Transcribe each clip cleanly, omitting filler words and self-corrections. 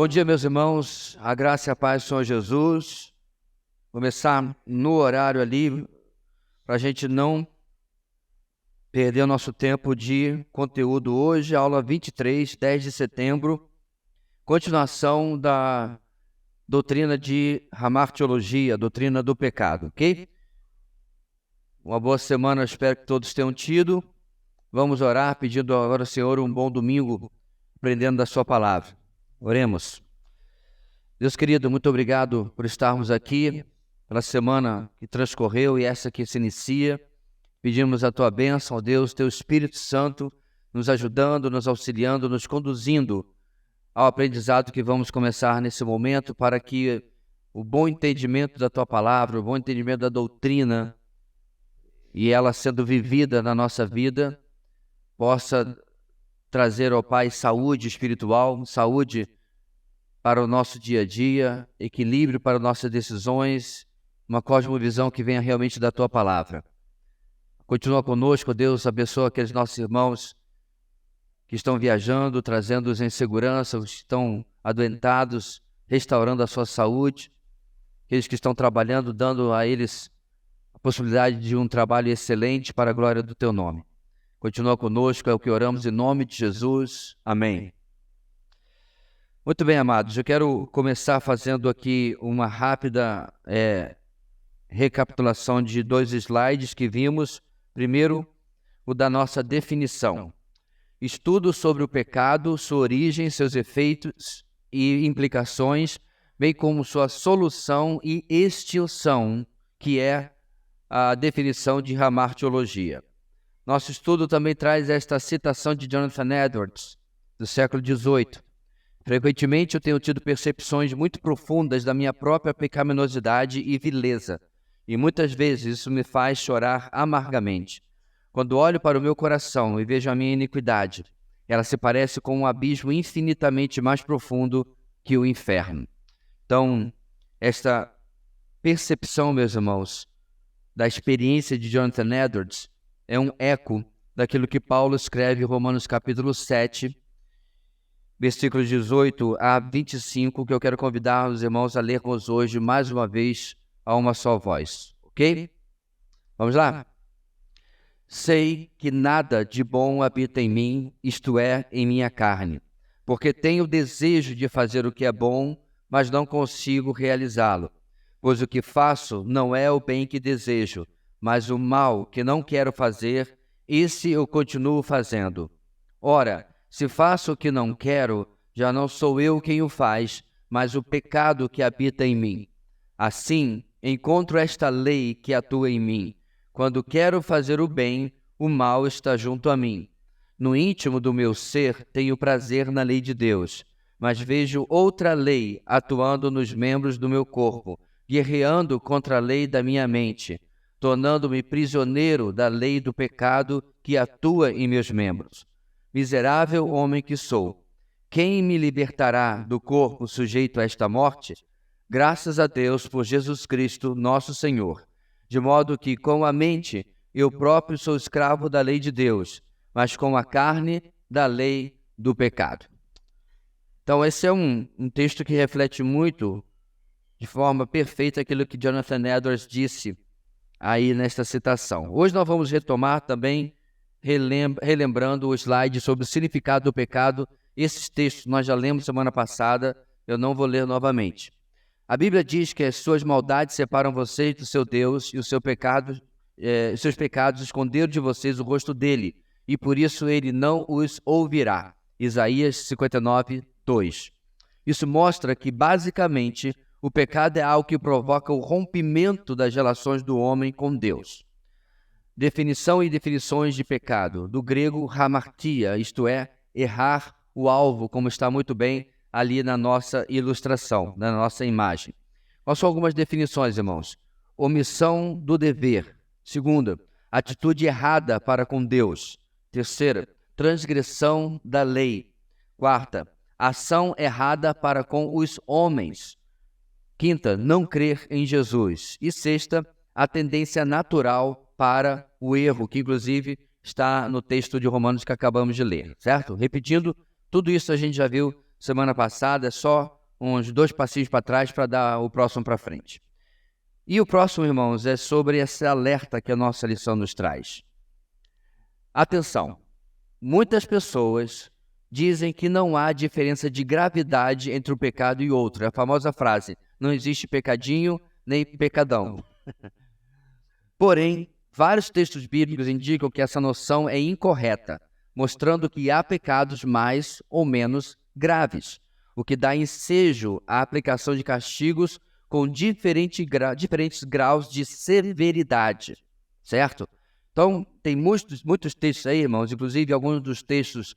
Bom dia, meus irmãos, a graça e a paz do Senhor Jesus. Começar no horário ali, para a gente não perder o nosso tempo de conteúdo hoje, aula 23, 10 de setembro, continuação da doutrina de hamartiologia, doutrina do pecado, ok? Uma boa semana, eu espero que todos tenham tido. Vamos orar, pedindo agora ao Senhor um bom domingo, aprendendo da sua palavra. Oremos. Deus querido, muito obrigado por estarmos aqui, pela semana que transcorreu e essa que se inicia. Pedimos a tua bênção, ó Deus, teu Espírito Santo, nos ajudando, nos auxiliando, nos conduzindo ao aprendizado que vamos começar nesse momento, para que o bom entendimento da tua palavra, o bom entendimento da doutrina, e ela sendo vivida na nossa vida, possa trazer, ó Pai, saúde espiritual, saúde para o nosso dia a dia, equilíbrio para nossas decisões, uma cosmovisão que venha realmente da tua palavra. Continua conosco, Deus, abençoa aqueles nossos irmãos que estão viajando, trazendo-os em segurança, os que estão adoentados, restaurando a sua saúde, aqueles que estão trabalhando, dando a eles a possibilidade de um trabalho excelente para a glória do teu nome. Continua conosco, é o que oramos em nome de Jesus. Amém. Muito bem, amados, eu quero começar fazendo aqui uma rápida recapitulação de 2 slides que vimos. Primeiro, o da nossa definição. Estudo sobre o pecado, sua origem, seus efeitos e implicações, bem como sua solução e extinção, que é a definição de hamartiologia. Nosso estudo também traz esta citação de Jonathan Edwards, do século XVIII. Frequentemente eu tenho tido percepções muito profundas da minha própria pecaminosidade e vileza, e muitas vezes isso me faz chorar amargamente. Quando olho para o meu coração e vejo a minha iniquidade, ela se parece com um abismo infinitamente mais profundo que o inferno. Então, esta percepção, meus irmãos, da experiência de Jonathan Edwards é um eco daquilo que Paulo escreve em Romanos capítulo 7, versículos 18 a 25, que eu quero convidar os irmãos a lermos hoje mais uma vez a uma só voz, ok? Vamos lá? Sei que nada de bom habita em mim, isto é, em minha carne, porque tenho desejo de fazer o que é bom, mas não consigo realizá-lo. Pois o que faço não é o bem que desejo, mas o mal que não quero fazer, esse eu continuo fazendo. Ora, se faço o que não quero, já não sou eu quem o faz, mas o pecado que habita em mim. Assim, encontro esta lei que atua em mim. Quando quero fazer o bem, o mal está junto a mim. No íntimo do meu ser, tenho prazer na lei de Deus, mas vejo outra lei atuando nos membros do meu corpo, guerreando contra a lei da minha mente, tornando-me prisioneiro da lei do pecado que atua em meus membros. Miserável homem que sou, quem me libertará do corpo sujeito a esta morte? Graças a Deus por Jesus Cristo, nosso Senhor. De modo que, com a mente, eu próprio sou escravo da lei de Deus, mas com a carne, da lei do pecado. Então, esse é um texto que reflete muito, de forma perfeita, aquilo que Jonathan Edwards disse aí nesta citação. Hoje nós vamos retomar também, relembrando o slide sobre o significado do pecado. Esses textos nós já lemos semana passada, eu não vou ler novamente. A Bíblia diz que as suas maldades separam vocês do seu Deus e os seus pecados esconderam de vocês o rosto dele, e por isso ele não os ouvirá. Isaías 59, 2. Isso mostra que, basicamente, o pecado é algo que provoca o rompimento das relações do homem com Deus. Definição e definições de pecado. Do grego, hamartia, isto é, errar o alvo, como está muito bem ali na nossa ilustração, na nossa imagem. Quais são algumas definições, irmãos? Omissão do dever. Segunda, atitude errada para com Deus. Terceira, transgressão da lei. Quarta, ação errada para com os homens. Quinta, não crer em Jesus. E sexta, a tendência natural para o erro, que inclusive está no texto de Romanos que acabamos de ler, certo? Repetindo, tudo isso a gente já viu semana passada, é só uns 2 passinhos para trás para dar o próximo para frente. E o próximo, irmãos, é sobre esse alerta que a nossa lição nos traz. Atenção, muitas pessoas dizem que não há diferença de gravidade entre um pecado e outro. É a famosa frase, não existe pecadinho nem pecadão. Porém, vários textos bíblicos indicam que essa noção é incorreta, mostrando que há pecados mais ou menos graves, o que dá ensejo à aplicação de castigos com diferentes graus de severidade, certo? Então, tem muitos textos aí, irmãos, inclusive alguns dos textos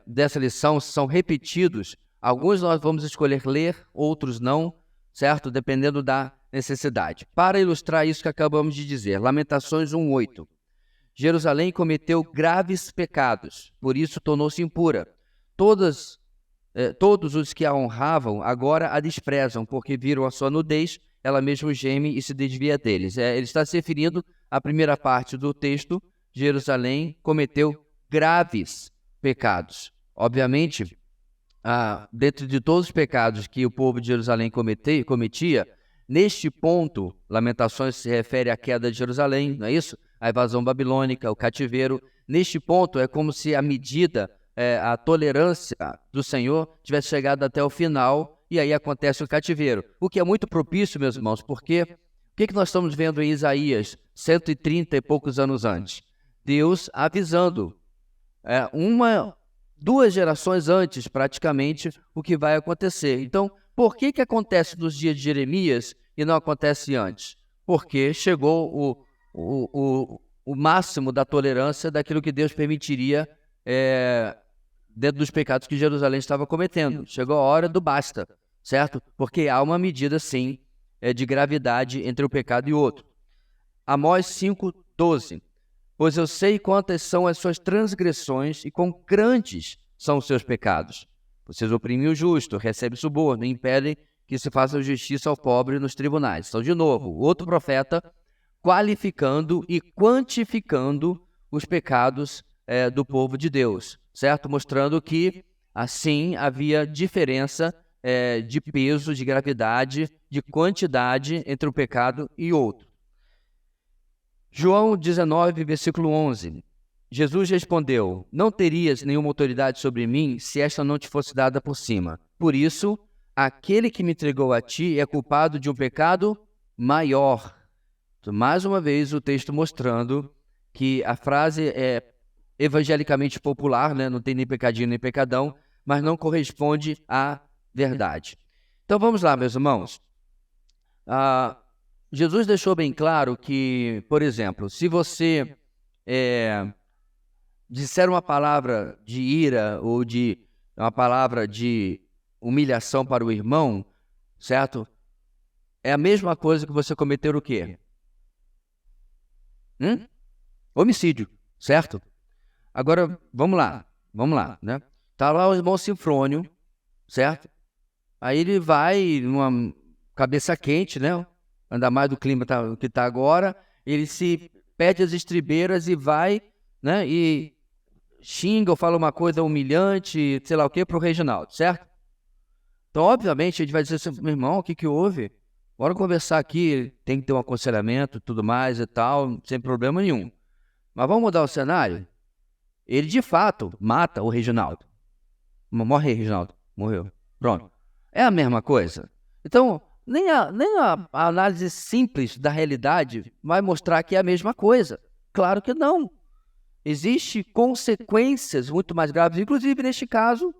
dessa lição são repetidos. Alguns nós vamos escolher ler, outros não, certo? Dependendo da necessidade. Para ilustrar isso que acabamos de dizer, Lamentações 1:8. Jerusalém cometeu graves pecados, por isso tornou-se impura. Todos os que a honravam agora a desprezam, porque viram a sua nudez, ela mesma geme e se desvia deles. Ele está se referindo à primeira parte do texto, Jerusalém cometeu graves pecados. Obviamente, dentro de todos os pecados que o povo de Jerusalém cometia, neste ponto, Lamentações se refere à queda de Jerusalém, não é isso? A invasão babilônica, o cativeiro. Neste ponto, é como se a medida, a tolerância do Senhor tivesse chegado até o final, e aí acontece o cativeiro. O que é muito propício, meus irmãos, porque o que nós estamos vendo em Isaías, 130 e poucos anos antes? Deus avisando, 2 gerações antes, praticamente, o que vai acontecer. Então, por que acontece nos dias de Jeremias e não acontece antes? Porque chegou o máximo da tolerância daquilo que Deus permitiria dentro dos pecados que Jerusalém estava cometendo. Chegou a hora do basta, certo? Porque há uma medida, sim, de gravidade entre um pecado e outro. Amós 5:12. Pois eu sei quantas são as suas transgressões e quão grandes são os seus pecados. Vocês oprimem o justo, recebem suborno, impedem que se faça justiça ao pobre nos tribunais. Então, de novo, outro profeta qualificando e quantificando os pecados do povo de Deus, certo? Mostrando que, assim, havia diferença de peso, de gravidade, de quantidade entre um pecado e outro. João 19, versículo 11. Jesus respondeu, não terias nenhuma autoridade sobre mim se esta não te fosse dada por cima. Por isso, aquele que me entregou a ti é culpado de um pecado maior. Então, mais uma vez, o texto mostrando que a frase é evangelicamente popular, né? Não tem nem pecadinho nem pecadão, mas não corresponde à verdade. Então, vamos lá, meus irmãos. Jesus deixou bem claro que, por exemplo, se você disser uma palavra de ira ou uma palavra de humilhação para o irmão, certo? É a mesma coisa que você cometer o quê? Homicídio, certo? Agora, vamos lá, né? Tá lá o irmão Sinfrônio, certo? Aí ele vai numa cabeça quente, né? Ainda mais do clima que está agora, ele se pede as estribeiras e vai, né? E xinga ou fala uma coisa humilhante, sei lá o que, para o Reginaldo, certo? Então, obviamente, a gente vai dizer assim, meu irmão, o que houve? Bora conversar aqui, tem que ter um aconselhamento, tudo mais e tal, sem problema nenhum. Mas vamos mudar o cenário? Ele, de fato, mata o Reginaldo. Morre, Reginaldo. Morreu. Pronto. É a mesma coisa. Então, nem a análise simples da realidade vai mostrar que é a mesma coisa. Claro que não. Existem consequências muito mais graves, inclusive neste caso,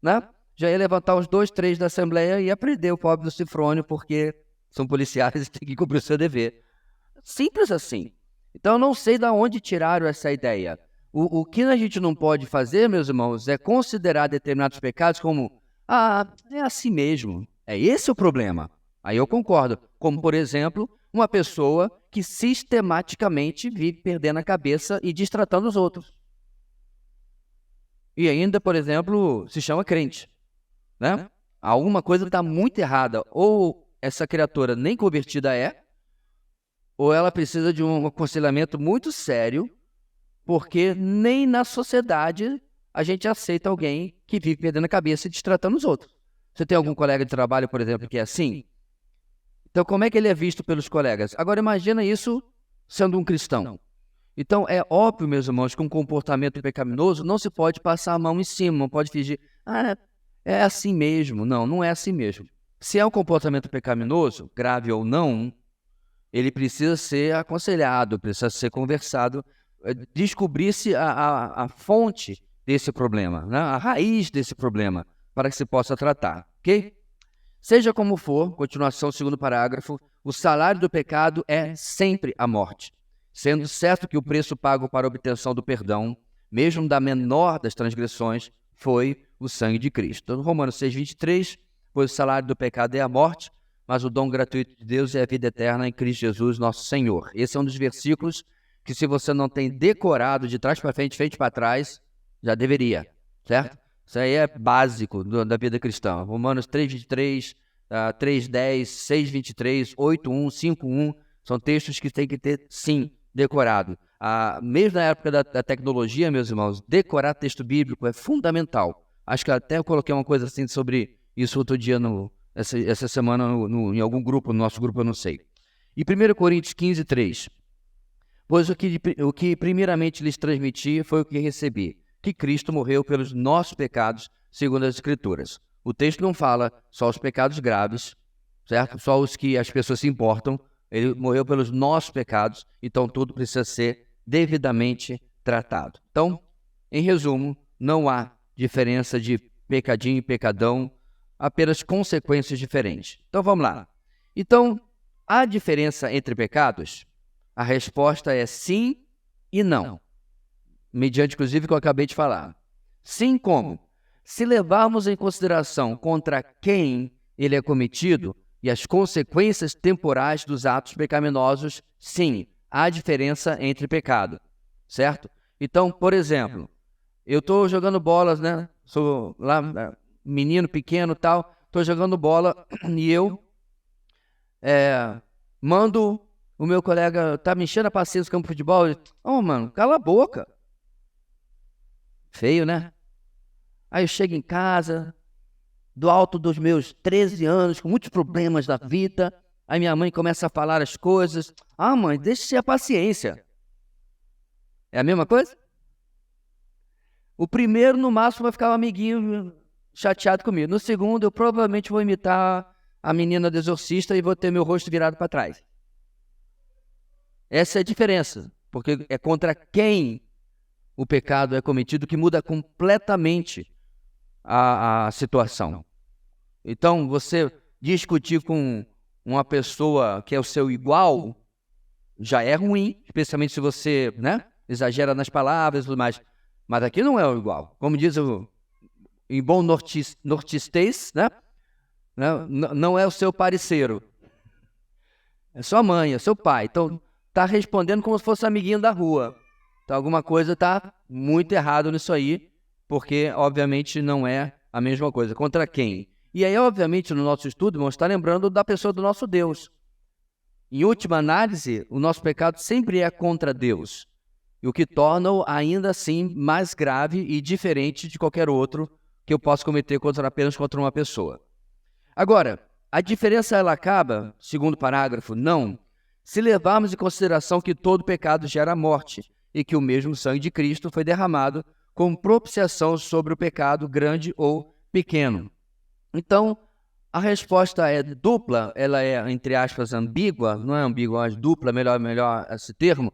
né? Já ia levantar os 2, 3 da Assembleia e ia prender o pobre do Sinfrônio, porque são policiais e têm que cumprir o seu dever. Simples assim. Então, eu não sei de onde tiraram essa ideia. O que a gente não pode fazer, meus irmãos, é considerar determinados pecados como, é assim mesmo. É esse o problema. Aí eu concordo. Como, por exemplo, uma pessoa que sistematicamente vive perdendo a cabeça e destratando os outros. E ainda, por exemplo, se chama crente, né? Alguma coisa está muito errada. Ou essa criatura nem convertida ou ela precisa de um aconselhamento muito sério, porque nem na sociedade a gente aceita alguém que vive perdendo a cabeça e destratando os outros. Você tem algum colega de trabalho, por exemplo, que é assim? Então, como é que ele é visto pelos colegas? Agora, imagina isso sendo um cristão. Então, é óbvio, meus irmãos, que um comportamento pecaminoso não se pode passar a mão em cima, não pode fingir, é assim mesmo. Não, não é assim mesmo. Se é um comportamento pecaminoso, grave ou não, ele precisa ser aconselhado, precisa ser conversado, descobrir-se a fonte desse problema, né? A raiz desse problema, para que se possa tratar, ok? Seja como for, continuação, segundo parágrafo, o salário do pecado é sempre a morte, sendo certo que o preço pago para a obtenção do perdão, mesmo da menor das transgressões, foi o sangue de Cristo. Então, Romanos 6:23, pois o salário do pecado é a morte, mas o dom gratuito de Deus é a vida eterna em Cristo Jesus, nosso Senhor. Esse é um dos versículos que, se você não tem decorado de trás para frente para trás, já deveria, certo? Isso aí é básico da vida cristã. Romanos 3:23, 3:10, 6:23, 8:1, 5:1, são textos que tem que ter, sim, decorado. Mesmo na época da tecnologia, meus irmãos, decorar texto bíblico é fundamental. Acho que até eu coloquei uma coisa assim sobre isso outro dia, essa semana, em algum grupo, no nosso grupo, eu não sei. E 1 Coríntios 15:3, pois o que primeiramente lhes transmiti foi o que recebi, que Cristo morreu pelos nossos pecados, segundo as Escrituras. O texto não fala só os pecados graves, certo? Só os que as pessoas se importam. Ele morreu pelos nossos pecados, então tudo precisa ser devidamente tratado. Então, em resumo, não há diferença de pecadinho e pecadão, apenas consequências diferentes. Então, vamos lá. Então, há diferença entre pecados? A resposta é sim e não. Mediante, inclusive, o que eu acabei de falar. Sim, como? Se levarmos em consideração contra quem ele é cometido e as consequências temporais dos atos pecaminosos, sim, há diferença entre pecado, certo? Então, por exemplo, eu estou jogando bolas, né? Sou lá menino pequeno e tal, estou jogando bola e eu mando o meu colega, tá me enchendo a paciência no campo de futebol, mano, cala a boca. Feio, né? Aí eu chego em casa, do alto dos meus 13 anos, com muitos problemas da vida, aí minha mãe começa a falar as coisas. Mãe, deixa a paciência. É a mesma coisa? O primeiro, no máximo, vai ficar um amiguinho chateado comigo. No segundo, eu provavelmente vou imitar a menina do Exorcista e vou ter meu rosto virado para trás. Essa é a diferença, porque é contra quem o pecado é cometido que muda completamente a situação. Então, você discutir com uma pessoa que é o seu igual já é ruim, especialmente se você, né, exagera nas palavras e tudo mais. Mas aqui não é o igual. Como diz em bom nortistês, né? Não é o seu parceiro. É sua mãe, é seu pai. Então, tá respondendo como se fosse amiguinho da rua. Então, alguma coisa tá muito errado nisso aí, porque, obviamente, não é a mesma coisa. Contra quem? E aí, obviamente, no nosso estudo, vamos estar lembrando da pessoa do nosso Deus. Em última análise, o nosso pecado sempre é contra Deus, e o que torna-o ainda assim mais grave e diferente de qualquer outro que eu possa cometer apenas contra uma pessoa. Agora, a diferença ela acaba, segundo o parágrafo, não, se levarmos em consideração que todo pecado gera morte e que o mesmo sangue de Cristo foi derramado como propiciação sobre o pecado grande ou pequeno. Então, a resposta é dupla, ela é, entre aspas, ambígua, não é ambígua, mas dupla, melhor esse termo,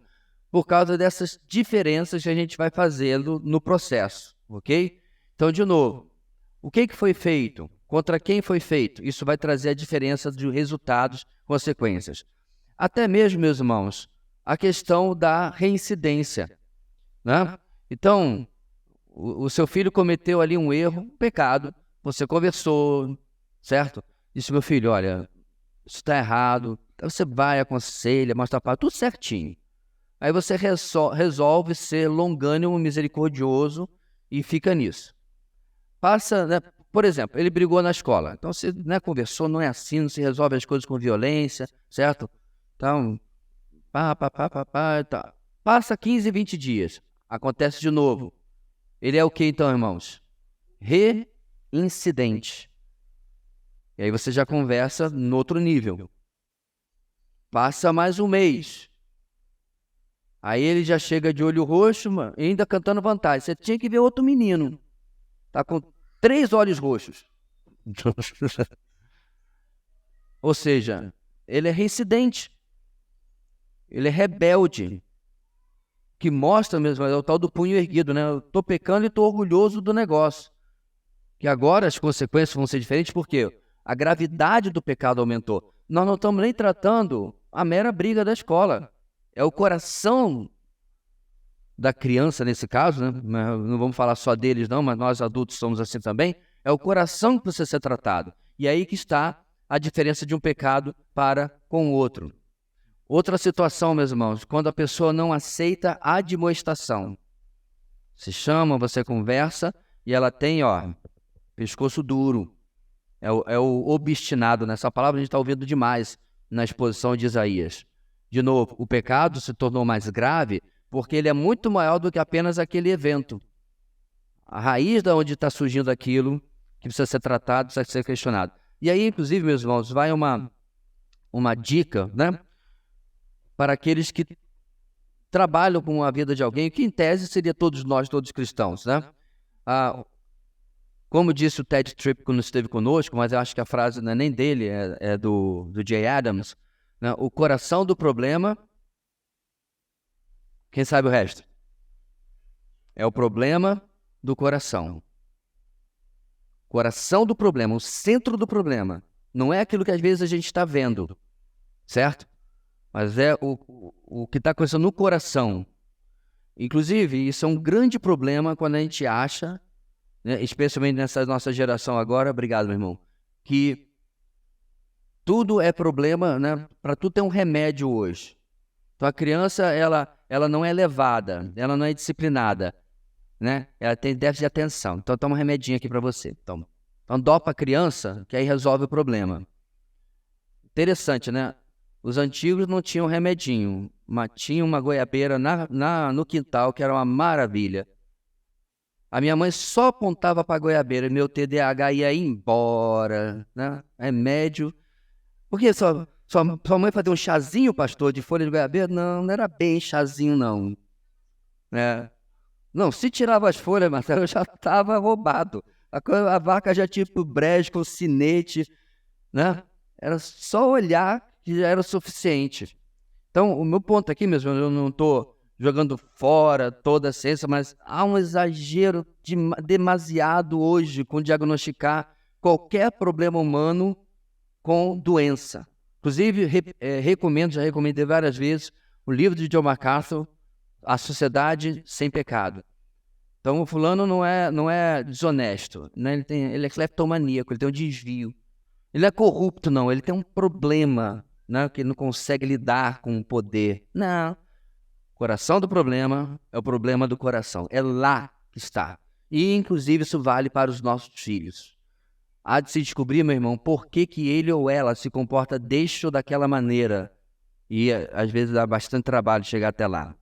por causa dessas diferenças que a gente vai fazendo no processo, ok? Então, de novo, o que foi feito? Contra quem foi feito? Isso vai trazer a diferença de resultados, consequências. Até mesmo, meus irmãos, a questão da reincidência, né? Então, o seu filho cometeu ali um erro, um pecado, você conversou, certo? Disse, meu filho, olha, isso está errado. Então você vai, aconselha, mostra para tudo certinho. Aí você resolve ser longânimo, misericordioso e fica nisso. Passa, né? Por exemplo, ele brigou na escola. Então você, né, conversou, não é assim, não se resolve as coisas com violência, certo? Então, tá. Passa 15, 20 dias. Acontece de novo. Ele é o que então, irmãos? Reincidente. E aí você já conversa no outro nível. Passa mais um mês. Aí ele já chega de olho roxo, mano, e ainda cantando vantagem. Você tinha que ver outro menino. Tá com 3 olhos roxos. Ou seja, ele é reincidente. Ele é rebelde. Que mostra mesmo, é o tal do punho erguido, né? Eu tô pecando e tô orgulhoso do negócio. Que agora as consequências vão ser diferentes porque a gravidade do pecado aumentou. Nós não estamos nem tratando a mera briga da escola. É o coração da criança, nesse caso, né? Não vamos falar só deles não, mas nós adultos somos assim também. É o coração que precisa ser tratado. E aí que está a diferença de um pecado para com o outro. Outra situação, meus irmãos, quando a pessoa não aceita a admoestação. Se chama, você conversa e ela tem, pescoço duro. É o obstinado. Nessa palavra a gente está ouvindo demais na exposição de Isaías. De novo, o pecado se tornou mais grave porque ele é muito maior do que apenas aquele evento. A raiz de onde está surgindo aquilo que precisa ser tratado, precisa ser questionado. E aí, inclusive, meus irmãos, vai uma dica, né, para aqueles que trabalham com a vida de alguém, que em tese seria todos nós, todos cristãos, né? Como disse o Ted Tripp quando esteve conosco, mas eu acho que a frase não é nem dele, é do Jay Adams, né? O coração do problema, quem sabe o resto? É o problema do coração. Coração do problema, o centro do problema. Não é aquilo que às vezes a gente está vendo, certo? Mas é o que está acontecendo no coração. Inclusive, isso é um grande problema quando a gente acha, né, especialmente nessa nossa geração agora, obrigado, meu irmão, que tudo é problema, né? Para tudo tem um remédio hoje. Então a criança, ela não é levada, ela não é disciplinada, né? Ela tem déficit de atenção. Então toma um remedinho aqui para você. Então dopa a criança, que aí resolve o problema. Interessante, né? Os antigos não tinham remedinho, mas tinha uma goiabeira no quintal, que era uma maravilha. A minha mãe só apontava para a goiabeira e meu TDAH ia embora, né? Remédio. Por que sua mãe fazia um chazinho, pastor, de folha de goiabeira? Não, não era bem chazinho, não. Não, se tirava as folhas, Marcelo, eu já estava roubado. A vaca já tinha pro brejo com sinete, né? Era só olhar que já era o suficiente. Então, o meu ponto aqui mesmo, eu não estou jogando fora toda a ciência, mas há um exagero demasiado hoje com diagnosticar qualquer problema humano com doença. Inclusive, já recomendei várias vezes, o livro de John MacArthur, A Sociedade Sem Pecado. Então, o fulano não é desonesto, né? Ele é cleptomaníaco, ele tem um desvio. Ele é corrupto, não, ele tem um problema, né? Que ele não consegue lidar com o poder. Não. O coração do problema é o problema do coração. É lá que está. E, inclusive, isso vale para os nossos filhos. Há de se descobrir, meu irmão, por que ele ou ela se comporta desta ou daquela maneira. E, às vezes, dá bastante trabalho chegar até lá.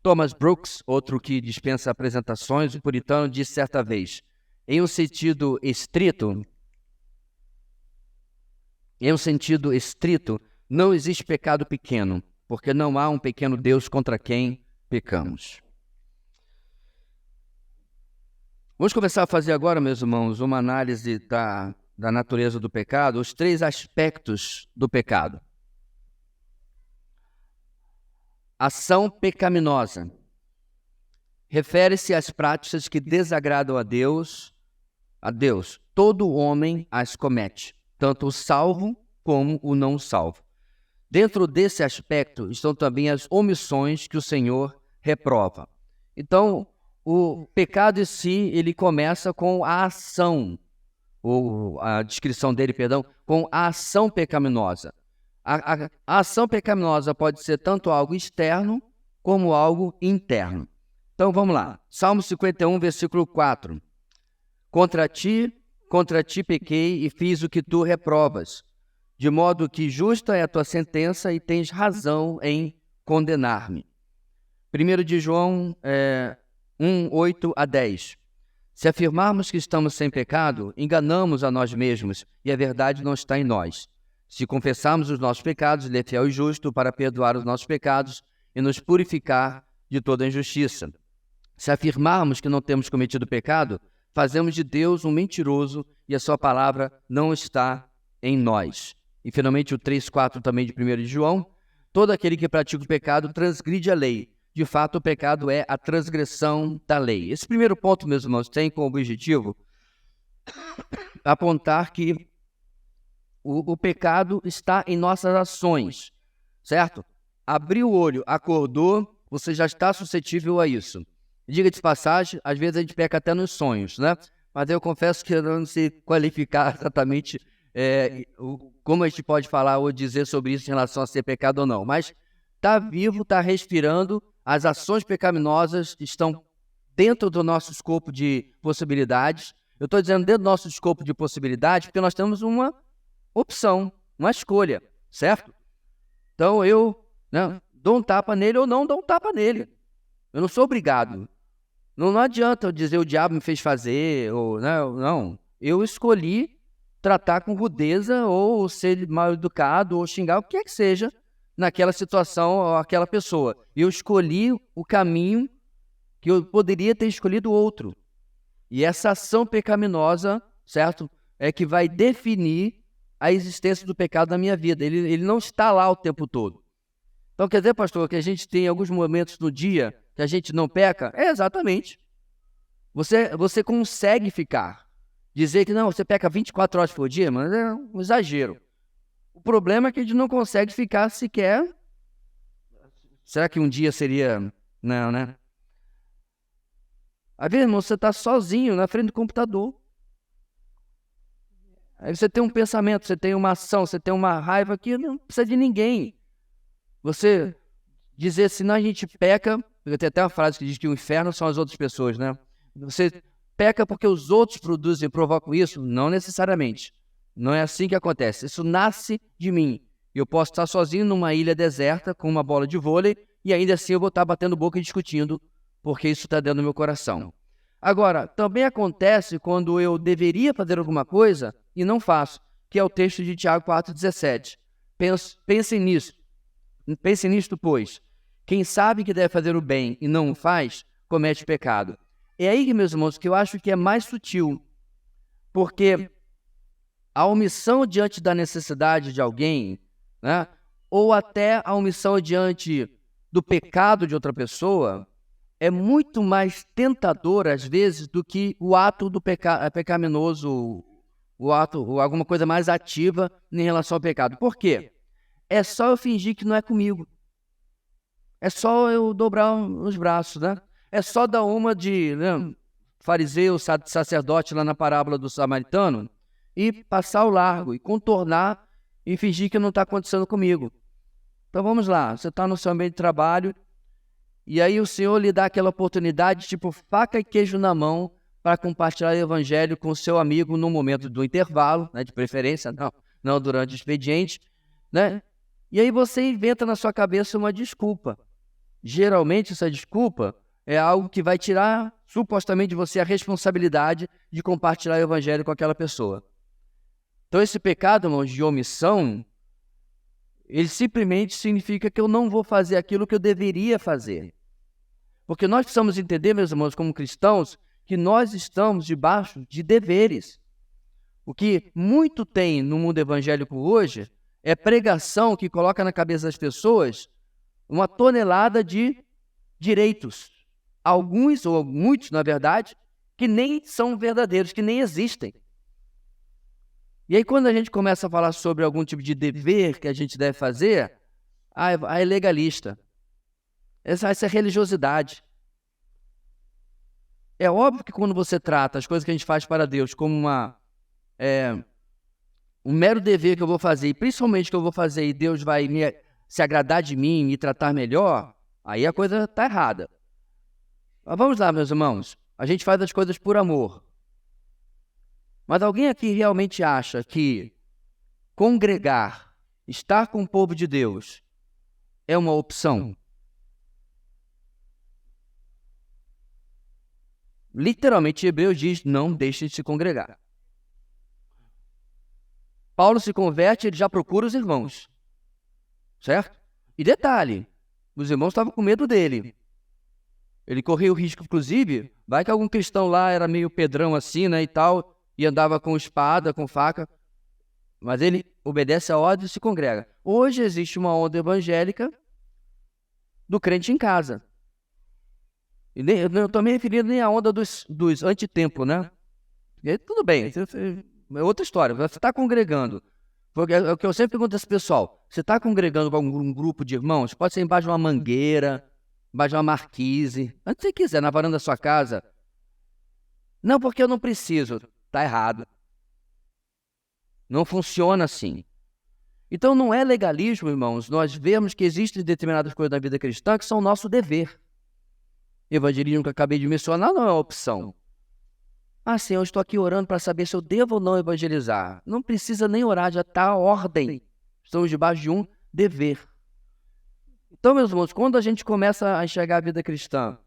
Thomas Brooks, outro que dispensa apresentações, o puritano, disse certa vez, em um sentido estrito, não existe pecado pequeno, porque não há um pequeno Deus contra quem pecamos. Vamos começar a fazer agora, meus irmãos, uma análise da natureza do pecado, os 3 aspectos do pecado. Ação pecaminosa. Refere-se às práticas que desagradam a Deus. Todo homem as comete, tanto o salvo como o não salvo. Dentro desse aspecto estão também as omissões que o Senhor reprova. Então, o pecado em si, ele começa com a ação, ou a descrição dele, com a ação pecaminosa. A ação pecaminosa pode ser tanto algo externo como algo interno. Então, vamos lá. Salmo 51, versículo 4. Contra ti pequei e fiz o que tu reprovas, de modo que justa é a tua sentença e tens razão em condenar-me. 1 de João 1, 8 a 10. Se afirmarmos que estamos sem pecado, enganamos a nós mesmos e a verdade não está em nós. Se confessarmos os nossos pecados, Ele é fiel e justo para perdoar os nossos pecados e nos purificar de toda injustiça. Se afirmarmos que não temos cometido pecado, fazemos de Deus um mentiroso e a sua palavra não está em nós. E finalmente o 3:4 também de 1 de João, todo aquele que pratica o pecado transgride a lei. De fato, o pecado é a transgressão da lei. Esse primeiro ponto, meus irmãos, tem como objetivo apontar que o pecado está em nossas ações, certo? Abriu o olho, acordou, você já está suscetível a isso. Diga de passagem, às vezes a gente peca até nos sonhos, né? Mas eu confesso que eu não sei qualificar exatamente como a gente pode falar ou dizer sobre isso em relação a ser pecado ou não. Mas está vivo, está respirando, as ações pecaminosas estão dentro do nosso escopo de possibilidades. Eu estou dizendo dentro do nosso escopo de possibilidades porque nós temos uma opção, uma escolha, certo? Então eu dou um tapa nele ou não dou um tapa nele. Eu não sou obrigado. Não adianta eu dizer o diabo me fez fazer, ou não. Eu escolhi tratar com rudeza, ou ser mal educado, ou xingar, o que é que seja, naquela situação, ou aquela pessoa. Eu escolhi o caminho que eu poderia ter escolhido outro. E essa ação pecaminosa, certo? É que vai definir a existência do pecado na minha vida. Ele não está lá o tempo todo. Então, quer dizer, pastor, que a gente tem alguns momentos no dia que a gente não peca? É exatamente. Você consegue ficar. Dizer que não, você peca 24 horas por dia, mas é um exagero. O problema é que a gente não consegue ficar sequer. Será que um dia seria... Não, né? Às vezes, irmão, você está sozinho na frente do computador. Aí você tem um pensamento, você tem uma ação, você tem uma raiva que não precisa de ninguém. Você dizer assim, não, a gente peca, tem até uma frase que diz que o inferno são as outras pessoas, né? Você peca porque os outros produzem e provocam isso? Não necessariamente. Não é assim que acontece. Isso nasce de mim. Eu posso estar sozinho numa ilha deserta com uma bola de vôlei e ainda assim eu vou estar batendo boca e discutindo porque isso está dentro do meu coração. Agora, também acontece quando eu deveria fazer alguma coisa e não faço, que é o texto de Tiago 4,17. Pensem nisso. Pense nisto, pois. Quem sabe que deve fazer o bem e não o faz, comete pecado. É aí, meus irmãos, que eu acho que é mais sutil. Porque a omissão diante da necessidade de alguém, né, ou até a omissão diante do pecado de outra pessoa, é muito mais tentadora, às vezes, do que o ato do pecaminoso, o ato, ou alguma coisa mais ativa em relação ao pecado. Por quê? É só eu fingir que não é comigo. É só eu dobrar os braços, né? É só dar uma de fariseu, sacerdote lá na parábola do samaritano e passar o largo e contornar e fingir que não está acontecendo comigo. Então vamos lá, você está no seu ambiente de trabalho e aí o Senhor lhe dá aquela oportunidade, tipo faca e queijo na mão, para compartilhar o evangelho com o seu amigo no momento do intervalo, né, de preferência, não durante o expediente, né? E aí você inventa na sua cabeça uma desculpa. Geralmente essa desculpa é algo que vai tirar supostamente de você a responsabilidade de compartilhar o evangelho com aquela pessoa. Então esse pecado, irmãos, de omissão, ele simplesmente significa que eu não vou fazer aquilo que eu deveria fazer. Porque nós precisamos entender, meus irmãos, como cristãos, que nós estamos debaixo de deveres. O que muito tem no mundo evangélico hoje é pregação que coloca na cabeça das pessoas uma tonelada de direitos. Alguns, ou muitos, na verdade, que nem são verdadeiros, que nem existem. E aí, quando a gente começa a falar sobre algum tipo de dever que a gente deve fazer, é legalista. Essa é religiosidade. É óbvio que quando você trata as coisas que a gente faz para Deus como um mero dever que eu vou fazer, e principalmente que eu vou fazer e Deus vai se agradar de mim, me tratar melhor, aí a coisa está errada. Mas vamos lá, meus irmãos, a gente faz as coisas por amor. Mas alguém aqui realmente acha que congregar, estar com o povo de Deus, é uma opção? Literalmente, Hebreus diz, não deixe de se congregar. Paulo se converte, ele já procura os irmãos, certo? E detalhe, os irmãos estavam com medo dele. Ele corria o risco, inclusive, vai que algum cristão lá era meio pedrão assim, né, e tal, e andava com espada, com faca, mas ele obedece a ordem e se congrega. Hoje existe uma onda evangélica do crente em casa. E eu não estou me referindo nem à onda dos antitempos, né? E aí, tudo bem, é outra história. Você está congregando. É o que eu sempre pergunto a esse pessoal. Você está congregando com um grupo de irmãos? Pode ser embaixo de uma mangueira, embaixo de uma marquise, onde você quiser, na varanda da sua casa. Não, porque eu não preciso. Está errado. Não funciona assim. Então não é legalismo, irmãos, nós vemos que existem determinadas coisas na vida cristã que são nosso dever. Evangelismo que eu acabei de mencionar não é uma opção. Ah, Senhor, eu estou aqui orando para saber se eu devo ou não evangelizar. Não precisa nem orar, já está a ordem. Estamos debaixo de um dever. Então, meus irmãos, quando a gente começa a enxergar a vida cristã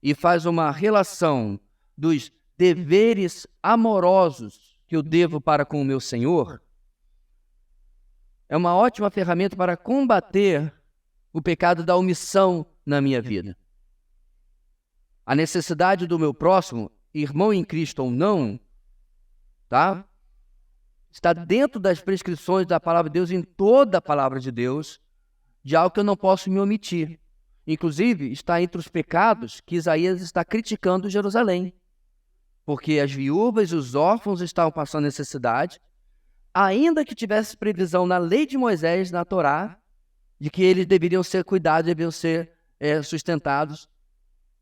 e faz uma relação dos deveres amorosos que eu devo para com o meu Senhor, é uma ótima ferramenta para combater o pecado da omissão na minha vida. A necessidade do meu próximo, irmão em Cristo ou não, tá? Está dentro das prescrições da palavra de Deus, em toda a palavra de Deus, de algo que eu não posso me omitir. Inclusive, está entre os pecados que Isaías está criticando Jerusalém. Porque as viúvas e os órfãos estavam passando necessidade, ainda que tivesse previsão na lei de Moisés, na Torá, de que eles deveriam ser cuidados, deveriam ser sustentados,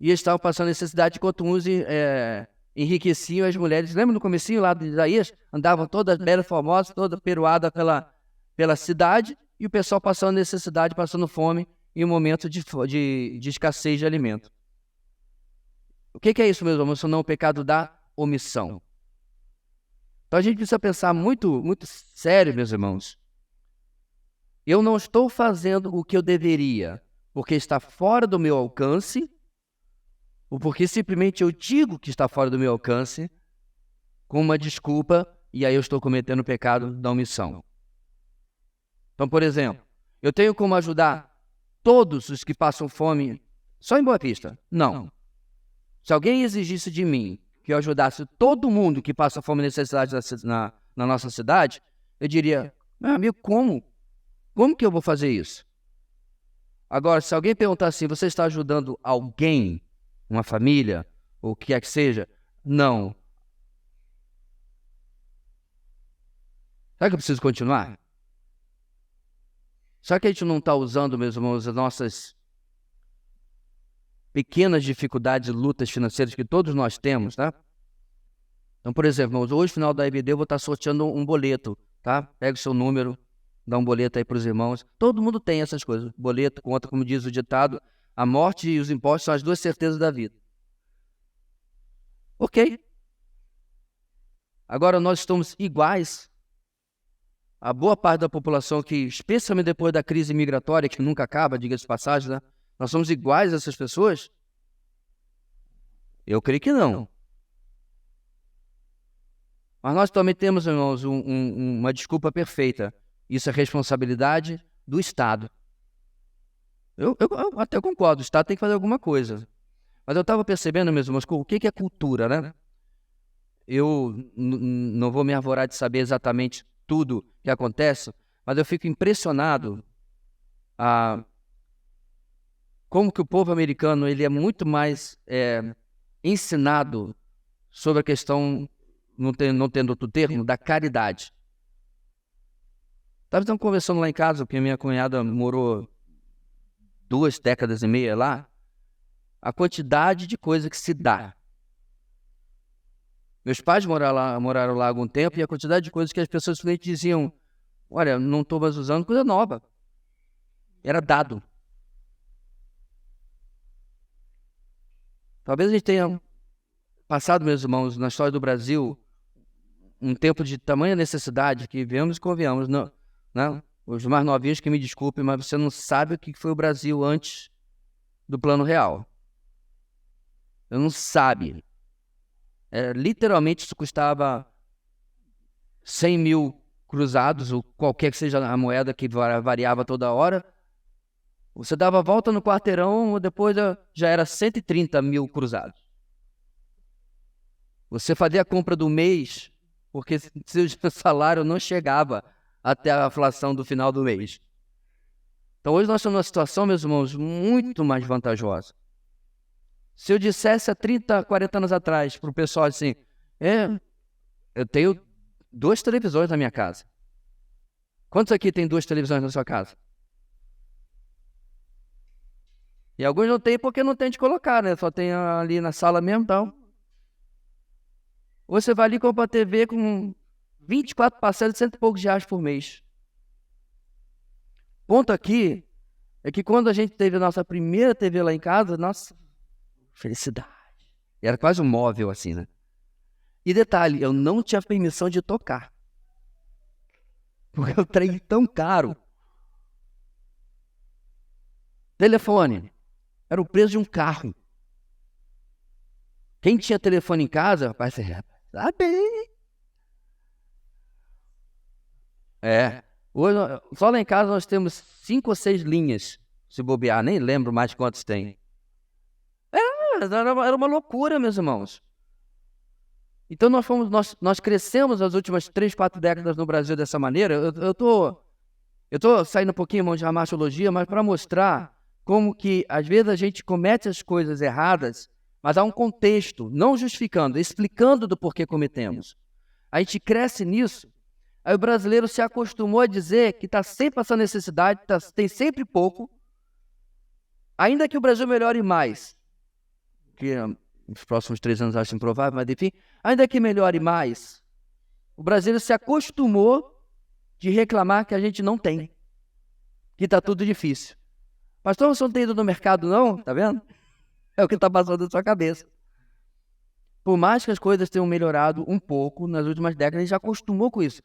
e estavam passando necessidade enquanto uns enriqueciam as mulheres. Lembra no comecinho lá de Isaías? Andavam todas belas, formosas, toda peruada pela cidade, e o pessoal passando necessidade, passando fome, em um momento de escassez de alimento. O que é isso, meus irmãos? Isso não é o pecado da omissão. Então a gente precisa pensar muito, muito sério, meus irmãos. Eu não estou fazendo o que eu deveria porque está fora do meu alcance, ou porque simplesmente eu digo que está fora do meu alcance, com uma desculpa, e aí eu estou cometendo o pecado da omissão. Então, por exemplo, eu tenho como ajudar todos os que passam fome só em Boa Vista? Não. Se alguém exigisse de mim que eu ajudasse todo mundo que passa fome e necessidade na nossa cidade, eu diria, meu amigo, como? Como que eu vou fazer isso? Agora, se alguém perguntar assim, você está ajudando alguém, uma família, ou o que quer que seja? Não. Será que eu preciso continuar? Será que a gente não está usando, meus irmãos, as nossas pequenas dificuldades e lutas financeiras que todos nós temos, tá? Então, por exemplo, irmãos, hoje, no final da EBD, eu vou estar sorteando um boleto, tá? Pega o seu número, dá um boleto aí para os irmãos. Todo mundo tem essas coisas. Boleto, conta, como diz o ditado, a morte e os impostos são as duas certezas da vida. Ok. Agora, nós estamos iguais a boa parte da população que, especialmente depois da crise migratória, que nunca acaba, diga-se de passagem, né? Nós somos iguais a essas pessoas? Eu creio que não. Mas nós também temos, irmãos, uma desculpa perfeita. Isso é responsabilidade do Estado. Eu até concordo, o Estado tem que fazer alguma coisa. Mas eu estava percebendo, meus irmãos, o que é cultura, né? Eu não vou me arvorar de saber exatamente tudo que acontece, mas eu fico impressionado como que o povo americano ele é muito mais ensinado sobre a questão, não tendo outro termo, da caridade. Estava conversando lá em casa, porque minha cunhada morou 2 décadas e meia lá, a quantidade de coisa que se dá. Meus pais moraram lá há algum tempo, e a quantidade de coisas que as pessoas simplesmente diziam, olha, não estou mais usando, coisa nova. Era dado. Talvez a gente tenha passado, meus irmãos, na história do Brasil, um tempo de tamanha necessidade que viemos e convenhamos, não, né? Os mais novinhos que me desculpem, mas você não sabe o que foi o Brasil antes do Plano Real. Você não sabe. Literalmente isso custava 100 mil cruzados, ou qualquer que seja a moeda que variava toda hora. Você dava a volta no quarteirão, depois já era 130 mil cruzados. Você fazia a compra do mês, porque seu salário não chegava até a inflação do final do mês. Então hoje nós estamos numa situação, meus irmãos, muito mais vantajosa. Se eu dissesse há 30, 40 anos atrás para o pessoal assim, eu tenho 2 televisões na minha casa. Quantos aqui tem 2 televisões na sua casa? E alguns não tem porque não tem de colocar, né? Só tem ali na sala mesmo, então. Você vai ali e compra a TV com 24 parcelas de 100 e poucos reais por mês. Ponto aqui é que quando a gente teve a nossa primeira TV lá em casa, nossa, felicidade. Era quase um móvel assim, né? E detalhe, eu não tinha permissão de tocar. Porque o trem é tão caro. Telefone. Era o preço de um carro. Quem tinha telefone em casa, rapaz, tá bem. Hoje, só lá em casa nós temos 5 ou 6 linhas. Se bobear, nem lembro mais quantos tem. Era uma loucura, meus irmãos. Então nós crescemos nas últimas 3, 4 décadas no Brasil dessa maneira. Eu tô saindo um pouquinho, irmão, de amartiologia, mas para mostrar como que às vezes a gente comete as coisas erradas, mas há um contexto, não justificando, explicando do porquê cometemos. A gente cresce nisso, aí o brasileiro se acostumou a dizer que está sempre passando necessidade, tem sempre pouco, ainda que o Brasil melhore mais, que nos próximos 3 anos acho improvável, mas enfim, ainda que melhore mais, o brasileiro se acostumou de reclamar que a gente não tem, que está tudo difícil. Pastor, você não tem ido no mercado não? Tá vendo? É o que está passando na sua cabeça. Por mais que as coisas tenham melhorado um pouco nas últimas décadas, a gente já acostumou com isso.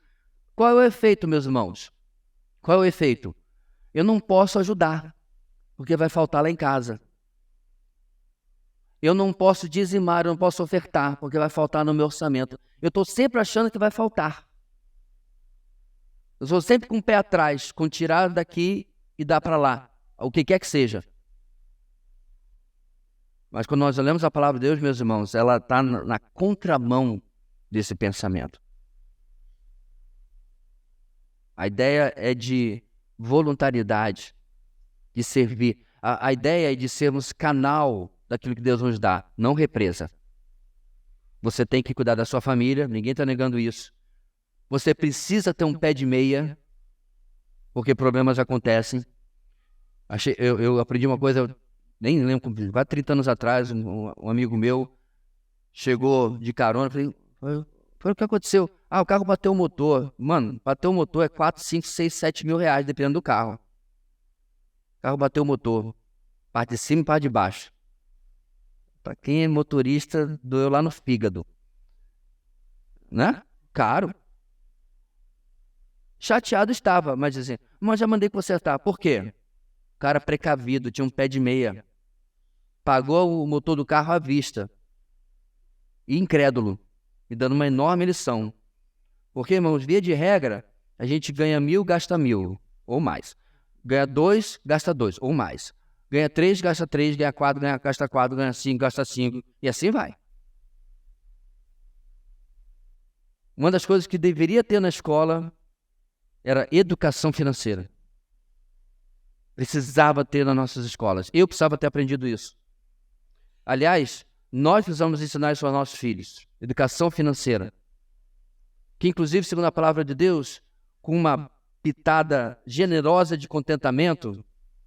Qual é o efeito, meus irmãos? Qual é o efeito? Eu não posso ajudar, porque vai faltar lá em casa. Eu não posso dizimar, eu não posso ofertar, porque vai faltar no meu orçamento. Eu estou sempre achando que vai faltar. Eu sou sempre com o pé atrás, com tirar daqui e dar para lá, o que quer que seja. Mas quando nós olhamos a palavra de Deus, meus irmãos, ela está na contramão desse pensamento. A ideia é de voluntariedade, de servir. A ideia é de sermos canal daquilo que Deus nos dá, não represa. Você tem que cuidar da sua família, ninguém está negando isso. Você precisa ter um pé de meia, porque problemas acontecem. Eu aprendi uma coisa, nem lembro, quase 30 anos atrás, um amigo meu chegou de carona, falei, o que aconteceu? O carro bateu o motor. Mano, bateu o motor é 4, 5, 6, 7 mil reais, dependendo do carro. O carro bateu o motor, parte de cima e parte de baixo. Para quem é motorista, doeu lá no fígado. Né? Caro. Chateado estava, mas assim, mas já mandei consertar. Por quê? O cara precavido, tinha um pé de meia. Pagou o motor do carro à vista. E incrédulo. E dando uma enorme lição. Porque, irmãos, via de regra, a gente ganha 1.000, gasta 1.000. Ou mais. Ganha 2, gasta 2. Ou mais. Ganha 3, gasta 3. Ganha 4, gasta 4. Ganha 5, gasta 5. E assim vai. Uma das coisas que deveria ter na escola era educação financeira. Precisava ter nas nossas escolas. Eu precisava ter aprendido isso. Aliás, nós precisamos ensinar isso aos nossos filhos. Educação financeira. Que, inclusive, segundo a palavra de Deus, com uma pitada generosa de contentamento,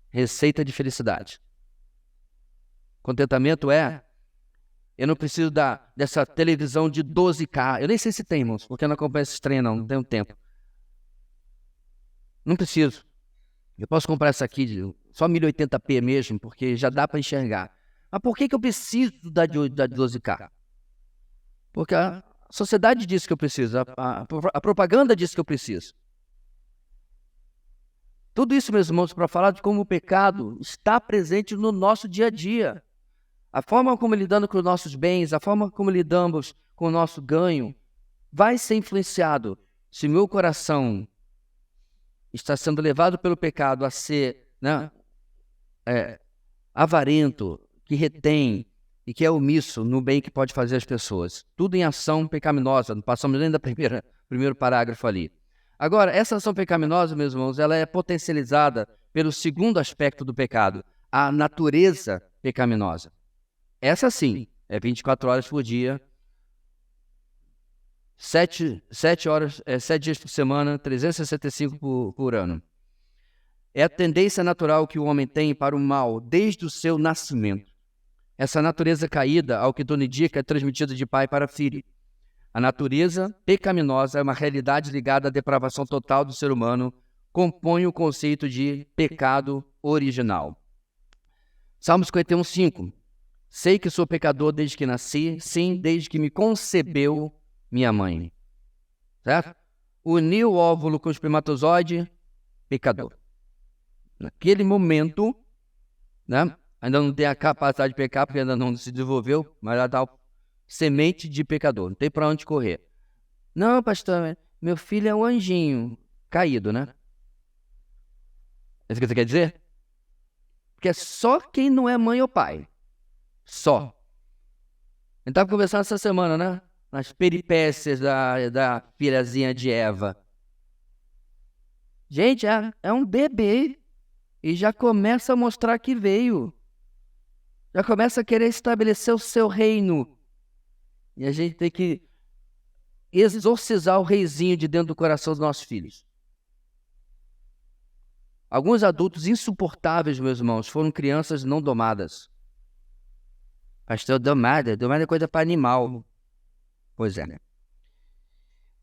receita de felicidade. Contentamento eu não preciso dessa televisão de 12K. Eu nem sei se tem, irmãos, porque eu não acompanho esse trem, não tenho tempo. Não preciso. Eu posso comprar essa aqui só 1080p mesmo, porque já dá para enxergar. Mas por que eu preciso da de 12K? Porque a sociedade diz que eu preciso, a propaganda diz que eu preciso. Tudo isso, meus irmãos, para falar de como o pecado está presente no nosso dia a dia. A forma como lidamos com os nossos bens, a forma como lidamos com o nosso ganho, vai ser influenciado se meu coração está sendo levado pelo pecado a ser, né, avarento, que retém e que é omisso no bem que pode fazer as pessoas. Tudo em ação pecaminosa. Não passamos nem do primeiro parágrafo ali. Agora, essa ação pecaminosa, meus irmãos, ela é potencializada pelo segundo aspecto do pecado, a natureza pecaminosa. Essa sim, é 24 horas por dia, 7 dias por semana, 365 por ano. É a tendência natural que o homem tem para o mal desde o seu nascimento. Essa natureza caída, ao que tudo indica, é transmitida de pai para filho. A natureza pecaminosa é uma realidade ligada à depravação total do ser humano, compõe o conceito de pecado original. Salmo 51:5. Sei que sou pecador desde que nasci, sim, desde que me concebeu minha mãe. Certo? Uniu o óvulo com o espermatozoide, pecador. Naquele momento, né, ainda não tem a capacidade de pecar, porque ainda não se desenvolveu, mas já dá semente de pecador, não tem para onde correr. Não, pastor, meu filho é um anjinho caído, né? É isso que você quer dizer? Porque é só quem não é mãe ou pai. Só. A gente estava conversando essa semana, né? Nas peripécias da filhazinha de Eva. Gente, é um bebê e já começa a mostrar que veio. Já começa a querer estabelecer o seu reino. E a gente tem que exorcizar o reizinho de dentro do coração dos nossos filhos. Alguns adultos insuportáveis, meus irmãos, foram crianças não domadas. Pastor, domada é coisa para animal. Pois é, né?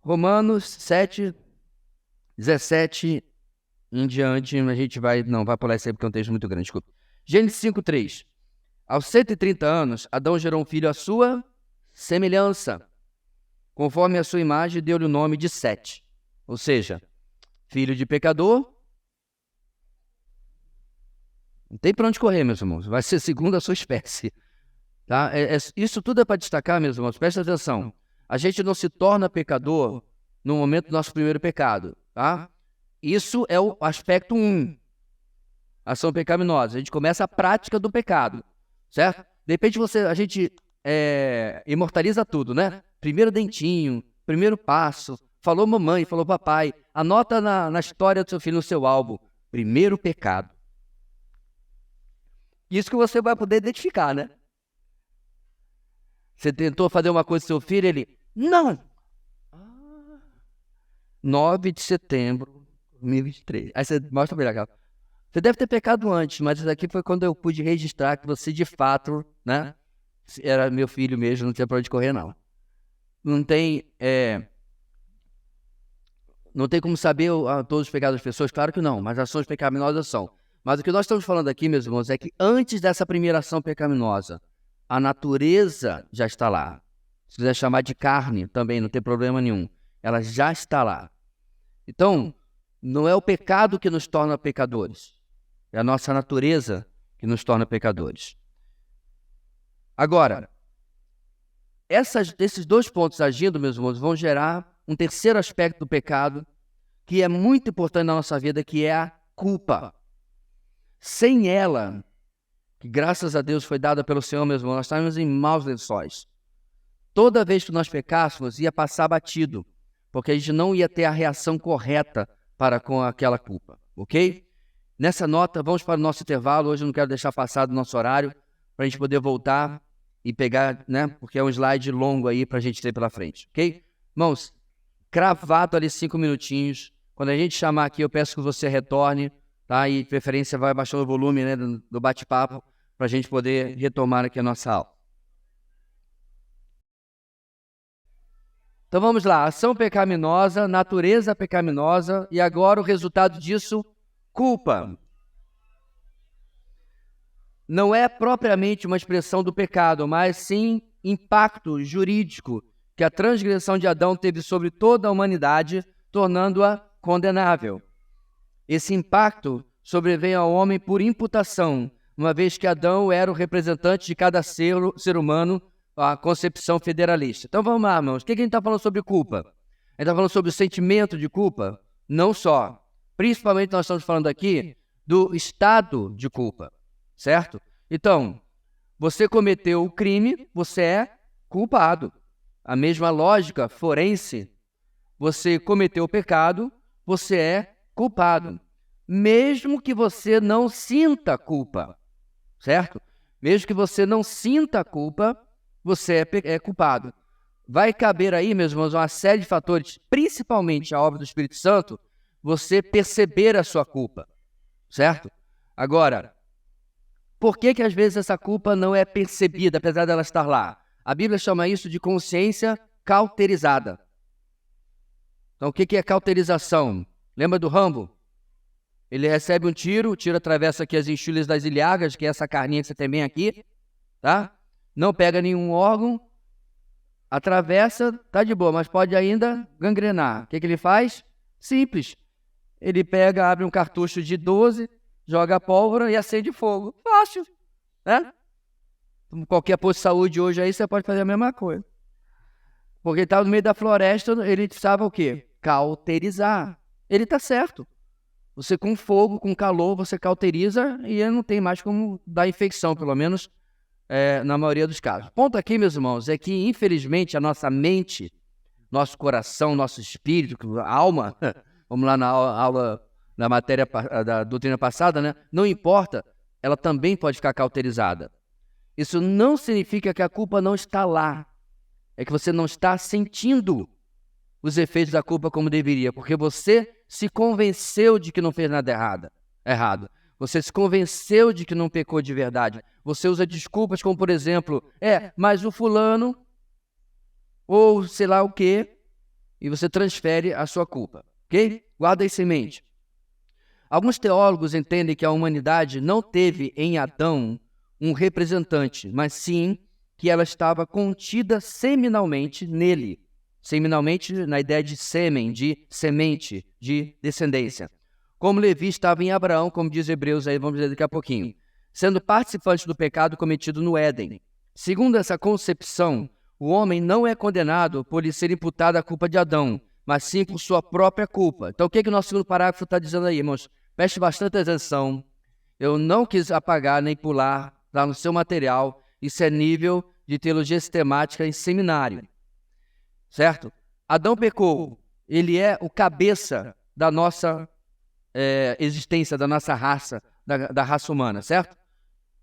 Romanos 7:17 em diante, a gente vai pular isso aí porque é um texto muito grande, desculpa. Gênesis 5:3. Aos 130 anos, Adão gerou um filho à sua semelhança. Conforme a sua imagem, deu-lhe o nome de Sete. Ou seja, filho de pecador. Não tem para onde correr, meus irmãos. Vai ser segundo a sua espécie. Tá? Isso tudo é para destacar, meus irmãos. Presta atenção. A gente não se torna pecador no momento do nosso primeiro pecado. Tá? Isso é o aspecto 1. Ação pecaminosa. A gente começa a prática do pecado. Certo? De repente a gente imortaliza tudo, né? Primeiro dentinho, primeiro passo. Falou mamãe, falou papai. Anota na história do seu filho, no seu álbum. Primeiro pecado. Isso que você vai poder identificar, né? Você tentou fazer uma coisa com seu filho, ele... Não! 9 de setembro de 2023. Aí você mostra pra ele, cara. Você deve ter pecado antes, mas isso aqui foi quando eu pude registrar que você, de fato, né? Era meu filho mesmo, não tinha pra onde correr, não. Não tem como saber todos os pecados das pessoas? Claro que não, mas ações pecaminosas são. Mas o que nós estamos falando aqui, meus irmãos, é que antes dessa primeira ação pecaminosa, a natureza já está lá. Se quiser chamar de carne, também não tem problema nenhum. Ela já está lá. Então, não é o pecado que nos torna pecadores. É a nossa natureza que nos torna pecadores. Agora, esses dois pontos agindo, meus irmãos, vão gerar um terceiro aspecto do pecado que é muito importante na nossa vida, que é a culpa. Sem ela, que graças a Deus foi dada pelo Senhor, meus irmãos, nós estávamos em maus lençóis. Toda vez que nós pecássemos, ia passar batido, porque a gente não ia ter a reação correta para com aquela culpa, ok? Nessa nota, vamos para o nosso intervalo. Hoje eu não quero deixar passar do nosso horário, para a gente poder voltar e pegar, né? Porque é um slide longo aí para a gente ter pela frente, ok? Irmãos, cravado ali 5 minutinhos. Quando a gente chamar aqui, eu peço que você retorne, tá? E de preferência vai baixando o volume, né, do bate-papo, para a gente poder retomar aqui a nossa aula. Então vamos lá, ação pecaminosa, natureza pecaminosa, e agora o resultado disso, culpa. Não é propriamente uma expressão do pecado, mas sim impacto jurídico que a transgressão de Adão teve sobre toda a humanidade, tornando-a condenável. Esse impacto sobrevém ao homem por imputação, uma vez que Adão era o representante de cada ser humano, a concepção federalista. Então vamos lá, irmãos. O que a gente está falando sobre culpa? A gente está falando sobre o sentimento de culpa? Não só. Principalmente nós estamos falando aqui do estado de culpa, certo? Então, você cometeu o crime, você é culpado. A mesma lógica forense, você cometeu o pecado, você é culpado. Mesmo que você não sinta culpa, certo? Mesmo que você não sinta culpa, você é culpado. Vai caber aí, meus irmãos, uma série de fatores, principalmente a obra do Espírito Santo, você perceber a sua culpa, certo? Agora, por que às vezes essa culpa não é percebida, apesar dela estar lá? A Bíblia chama isso de consciência cauterizada. Então, o que é cauterização? Lembra do Rambo? Ele recebe um tiro, o tiro atravessa aqui as enxúlias das ilhargas, que é essa carninha que você tem bem aqui, tá? Não pega nenhum órgão, atravessa, tá de boa, mas pode ainda gangrenar. O que ele faz? Simples. Ele pega, abre um cartucho de 12, joga a pólvora e acende fogo. Fácil, né? Qualquer posto de saúde hoje aí, você pode fazer a mesma coisa. Porque ele estava no meio da floresta, ele precisava o quê? Cauterizar. Ele está certo. Você com fogo, com calor, você cauteriza e ele não tem mais como dar infecção, pelo menos na maioria dos casos. O ponto aqui, meus irmãos, é que infelizmente a nossa mente, nosso coração, nosso espírito, a alma, vamos lá na aula, na matéria da doutrina passada, né? Não importa, ela também pode ficar cauterizada. Isso não significa que a culpa não está lá. É que você não está sentindo os efeitos da culpa como deveria, porque você se convenceu de que não fez nada errado. Você se convenceu de que não pecou de verdade. Você usa desculpas como, por exemplo, mas o fulano, ou sei lá o quê, e você transfere a sua culpa, ok? Guarda isso em mente. Alguns teólogos entendem que a humanidade não teve em Adão um representante, mas sim que ela estava contida seminalmente nele. Seminalmente na ideia de sêmen, de semente, de descendência. Como Levi estava em Abraão, como diz Hebreus, aí vamos dizer daqui a pouquinho, sendo participante do pecado cometido no Éden. Segundo essa concepção, o homem não é condenado por lhe ser imputada a culpa de Adão, mas sim por sua própria culpa. Então o que o nosso segundo parágrafo está dizendo aí, irmãos? Preste bastante atenção. Eu não quis apagar nem pular lá no seu material. Isso é nível de teologia sistemática em seminário. Certo? Adão pecou. Ele é o cabeça da nossa existência, da nossa raça, da raça humana, certo?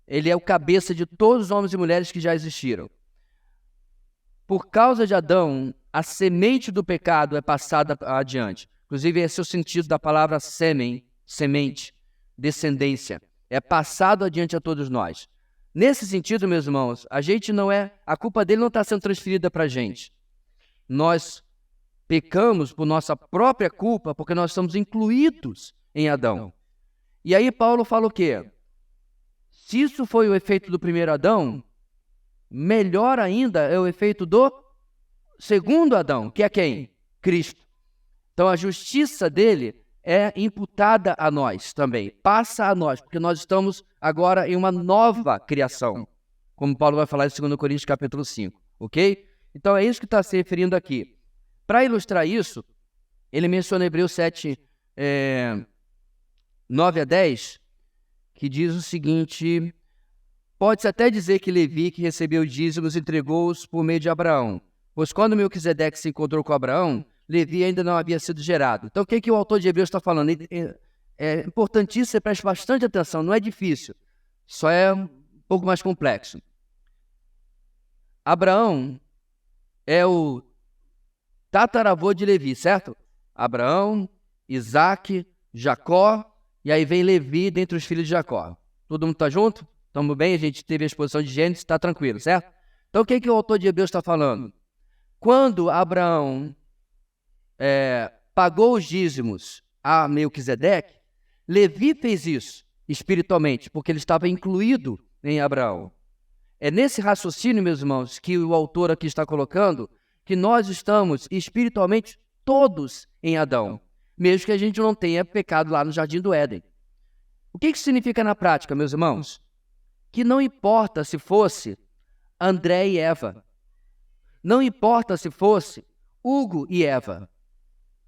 Ele é o cabeça de todos os homens e mulheres que já existiram. Por causa de Adão, a semente do pecado é passada adiante. Inclusive, esse é o sentido da palavra sêmen, semente, descendência. É passado adiante a todos nós. Nesse sentido, meus irmãos, a culpa dele não está sendo transferida para a gente. Nós pecamos por nossa própria culpa, porque nós estamos incluídos em Adão. E aí Paulo fala o quê? Se isso foi o efeito do primeiro Adão, melhor ainda é o efeito do segundo Adão, que é quem? Cristo. Então a justiça dele é imputada a nós também, passa a nós, porque nós estamos agora em uma nova criação, como Paulo vai falar em 2 Coríntios capítulo 5, ok? Então é isso que está se referindo aqui. Para ilustrar isso, ele menciona Hebreus 7, 9 a 10, que diz o seguinte: pode-se até dizer que Levi, que recebeu dízimos, entregou-os por meio de Abraão, pois quando Melquisedeque se encontrou com Abraão, Levi ainda não havia sido gerado. Então o que o autor de Hebreus está falando? É importantíssimo, você preste bastante atenção, não é difícil, só é um pouco mais complexo. Abraão é o tataravô de Levi, certo? Abraão, Isaac, Jacó, e aí vem Levi dentre os filhos de Jacó. Todo mundo está junto? Estamos bem? A gente teve a exposição de Gênesis, está tranquilo, certo? Então o que o autor de Hebreus está falando? Quando Abraão pagou os dízimos a Melquisedeque, Levi fez isso espiritualmente, porque ele estava incluído em Abraão. É nesse raciocínio, meus irmãos, que o autor aqui está colocando, que nós estamos espiritualmente todos em Adão, mesmo que a gente não tenha pecado lá no Jardim do Éden. O que isso significa na prática, meus irmãos? que não importa se fosse André e Eva, não importa se fosse Hugo e Eva,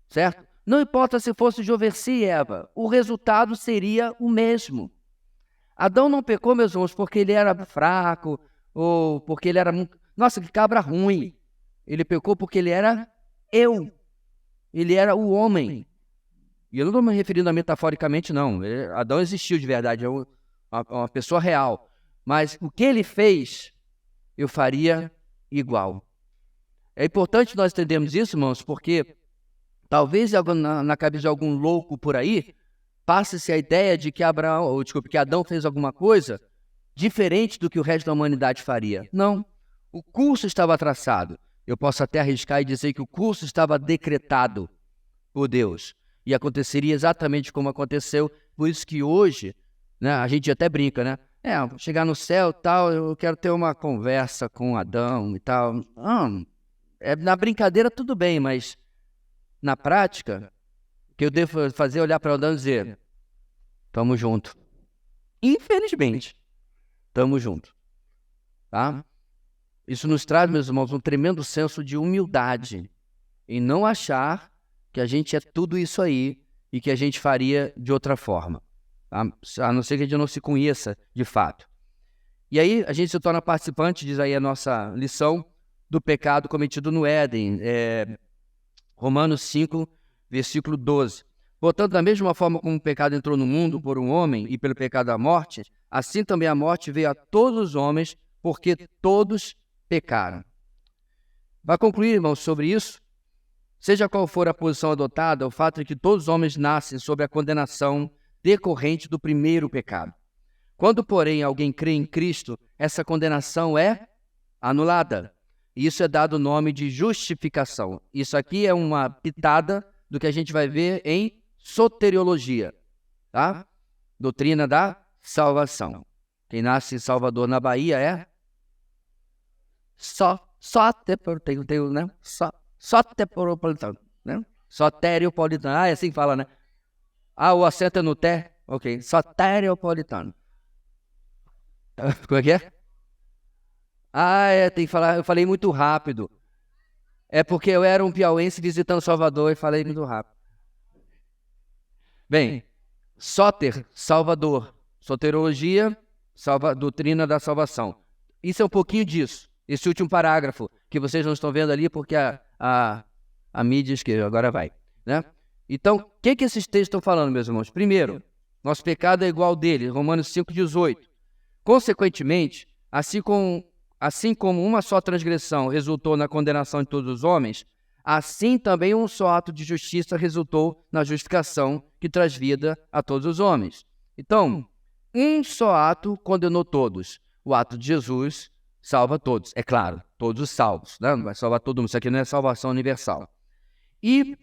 certo? Não importa se fosse Joverci e Eva, o resultado seria o mesmo. Adão não pecou, meus irmãos, porque ele era fraco, ou porque ele era muito... Nossa, que cabra ruim. Ele pecou porque ele era eu. Ele era o homem. E eu não estou me referindo a metaforicamente, não. Adão existiu de verdade, é uma pessoa real. Mas o que ele fez, eu faria igual. É importante nós entendermos isso, irmãos, porque talvez na cabeça de algum louco por aí, passe-se a ideia de que que Adão fez alguma coisa diferente do que o resto da humanidade faria. Não. O curso estava traçado. Eu posso até arriscar e dizer que o curso estava decretado por Deus. E aconteceria exatamente como aconteceu. Por isso que hoje, né, a gente até brinca, né? Chegar no céu e tal, eu quero ter uma conversa com Adão e tal. Na brincadeira tudo bem, mas na prática, o que eu devo fazer é olhar para Adão e dizer: tamo junto. Infelizmente, tamo junto. Tá? Isso nos traz, meus irmãos, um tremendo senso de humildade em não achar que a gente é tudo isso aí e que a gente faria de outra forma, tá? A não ser que a gente não se conheça de fato. E aí a gente se torna participante, diz aí a nossa lição, do pecado cometido no Éden, Romanos 5, versículo 12. Portanto, da mesma forma como o pecado entrou no mundo por um homem e pelo pecado a morte, assim também a morte veio a todos os homens, porque todos pecaram. Vai concluir, irmãos, sobre isso? Seja qual for a posição adotada, o fato é que todos os homens nascem sob a condenação decorrente do primeiro pecado. Quando, porém, alguém crê em Cristo, essa condenação é anulada. E isso é dado o nome de justificação. Isso aqui é uma pitada do que a gente vai ver em soteriologia, tá? Doutrina da salvação. Quem nasce em Salvador, na Bahia, é soteropolitano, né? Soteriopolitano. É assim que fala, né? O acento é no T? Ok. Soteriopolitano. Como é que é? Tem que falar, eu falei muito rápido. É porque eu era um piauense visitando Salvador e falei muito rápido. Bem, Soter, Salvador. Soterologia, doutrina da salvação. Isso é um pouquinho disso. Esse último parágrafo, que vocês não estão vendo ali, porque a mídia esquerda agora vai, né? Então, o que esses textos estão falando, meus irmãos? Primeiro, nosso pecado é igual ao dele, Romanos 5,18. Consequentemente, assim como uma só transgressão resultou na condenação de todos os homens, assim também um só ato de justiça resultou na justificação que traz vida a todos os homens. Então, um só ato condenou todos. O ato de Jesus salva todos. É claro, todos os salvos, né? Não vai salvar todo mundo. Isso aqui não é salvação universal. E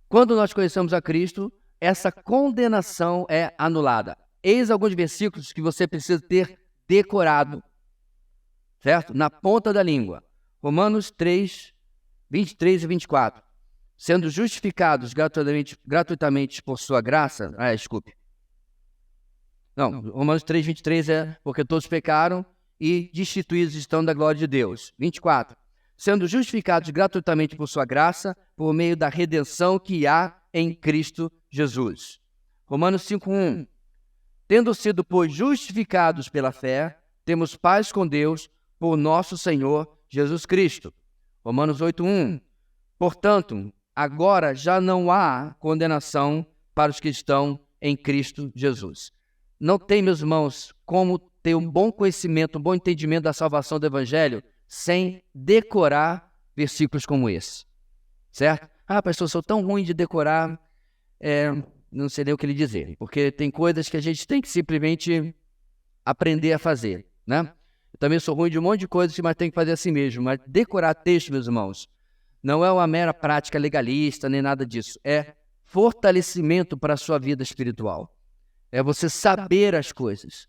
quando nós conhecemos a Cristo, essa condenação é anulada. Eis alguns versículos que você precisa ter decorado, certo? Na ponta da língua. Romanos 3, 23 e 24. Sendo justificados gratuitamente por sua graça... desculpe. Não, Romanos 3, 23 é porque todos pecaram e destituídos estão da glória de Deus. 24. Sendo justificados gratuitamente por sua graça, por meio da redenção que há em Cristo Jesus. Romanos 5, 1. Tendo sido, pois, justificados pela fé, temos paz com Deus por nosso Senhor Jesus Cristo. Romanos 8, 1. Portanto, agora já não há condenação para os que estão em Cristo Jesus. Não tem, meus irmãos, como ter um bom conhecimento, um bom entendimento da salvação do Evangelho sem decorar versículos como esse, certo? Pastor, eu sou tão ruim de decorar, não sei nem o que lhe dizer, porque tem coisas que a gente tem que simplesmente aprender a fazer, né? Eu também sou ruim de um monte de coisas, mas tem que fazer assim mesmo. Mas decorar texto, meus irmãos, não é uma mera prática legalista, nem nada disso. É fortalecimento para a sua vida espiritual. É você saber as coisas.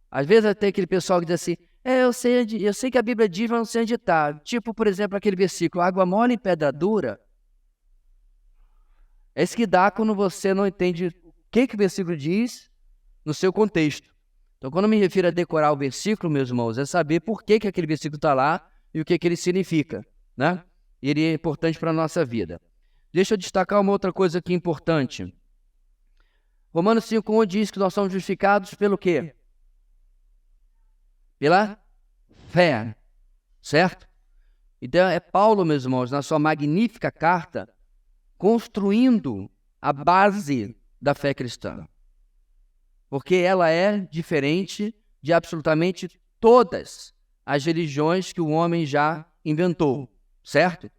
Às vezes até aquele pessoal que diz assim, eu sei que a Bíblia diz, mas não sei onde está. Tipo, por exemplo, aquele versículo, água mole em pedra dura. É isso que dá quando você não entende o que o versículo diz no seu contexto. Então, quando eu me refiro a decorar o versículo, meus irmãos, é saber por que aquele versículo está lá e o que ele significa, né? E ele é importante para a nossa vida. Deixa eu destacar uma outra coisa aqui importante. Romanos 5:1 diz que nós somos justificados pelo quê? Pela fé, certo? Então, é Paulo, meus irmãos, na sua magnífica carta, construindo a base da fé cristã. Porque ela é diferente de absolutamente todas as religiões que o homem já inventou, certo?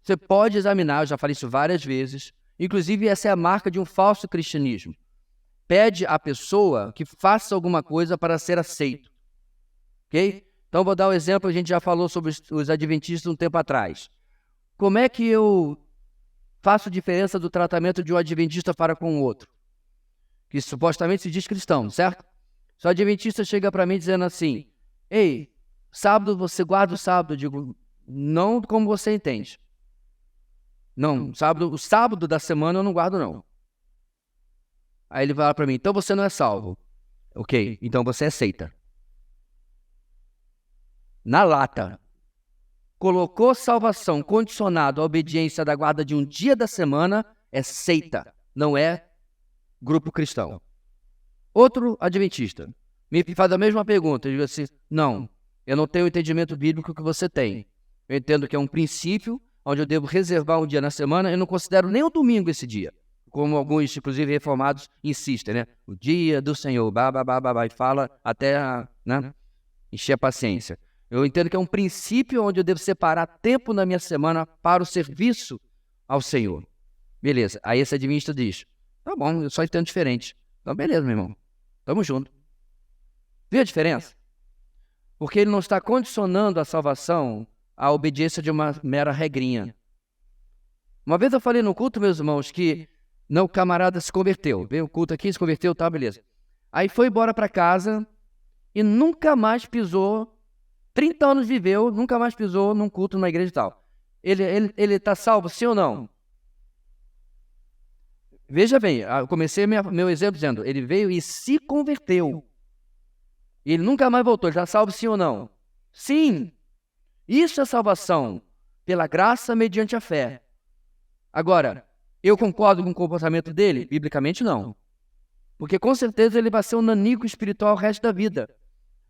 Você pode examinar, eu já falei isso várias vezes, inclusive essa é a marca de um falso cristianismo. Pede à pessoa que faça alguma coisa para ser aceito, ok? Então, vou dar um exemplo, a gente já falou sobre os adventistas um tempo atrás. Como é que eu faço diferença do tratamento de um adventista para com o outro? Que supostamente se diz cristão, certo? Se o adventista chega para mim dizendo assim, ei, sábado você guarda o sábado? Eu digo, não como você entende. Não, o sábado da semana eu não guardo não. Aí ele fala para mim, então você não é salvo. Ok, então você é seita. Na lata. Colocou salvação condicionado à obediência da guarda de um dia da semana, é seita, não é grupo cristão. Outro adventista me faz a mesma pergunta, eu digo assim, não, eu não tenho o entendimento bíblico que você tem. Eu entendo que é um princípio onde eu devo reservar um dia na semana, eu não considero nem o domingo esse dia, como alguns, inclusive reformados, insistem, né? O dia do Senhor, e fala até, né, encher a paciência. Eu entendo que é um princípio onde eu devo separar tempo na minha semana para o serviço ao Senhor. Beleza, aí esse adventista diz, tá bom, eu só entendo diferente. Então beleza, meu irmão, tamo junto. Vê a diferença? Porque ele não está condicionando a salvação à obediência de uma mera regrinha. Uma vez eu falei no culto, meus irmãos, que o camarada se converteu. Veio o culto aqui, se converteu, tá, beleza. Aí foi embora para casa e nunca mais pisou, 30 anos viveu, nunca mais pisou num culto numa igreja e tal. Ele tá salvo, sim ou não? Veja bem, eu comecei meu exemplo dizendo, ele veio e se converteu. E ele nunca mais voltou, ele está salvo sim ou não? Sim! Isso é salvação, pela graça mediante a fé. Agora, eu concordo com o comportamento dele? Biblicamente não. Porque com certeza ele vai ser um nanico espiritual o resto da vida.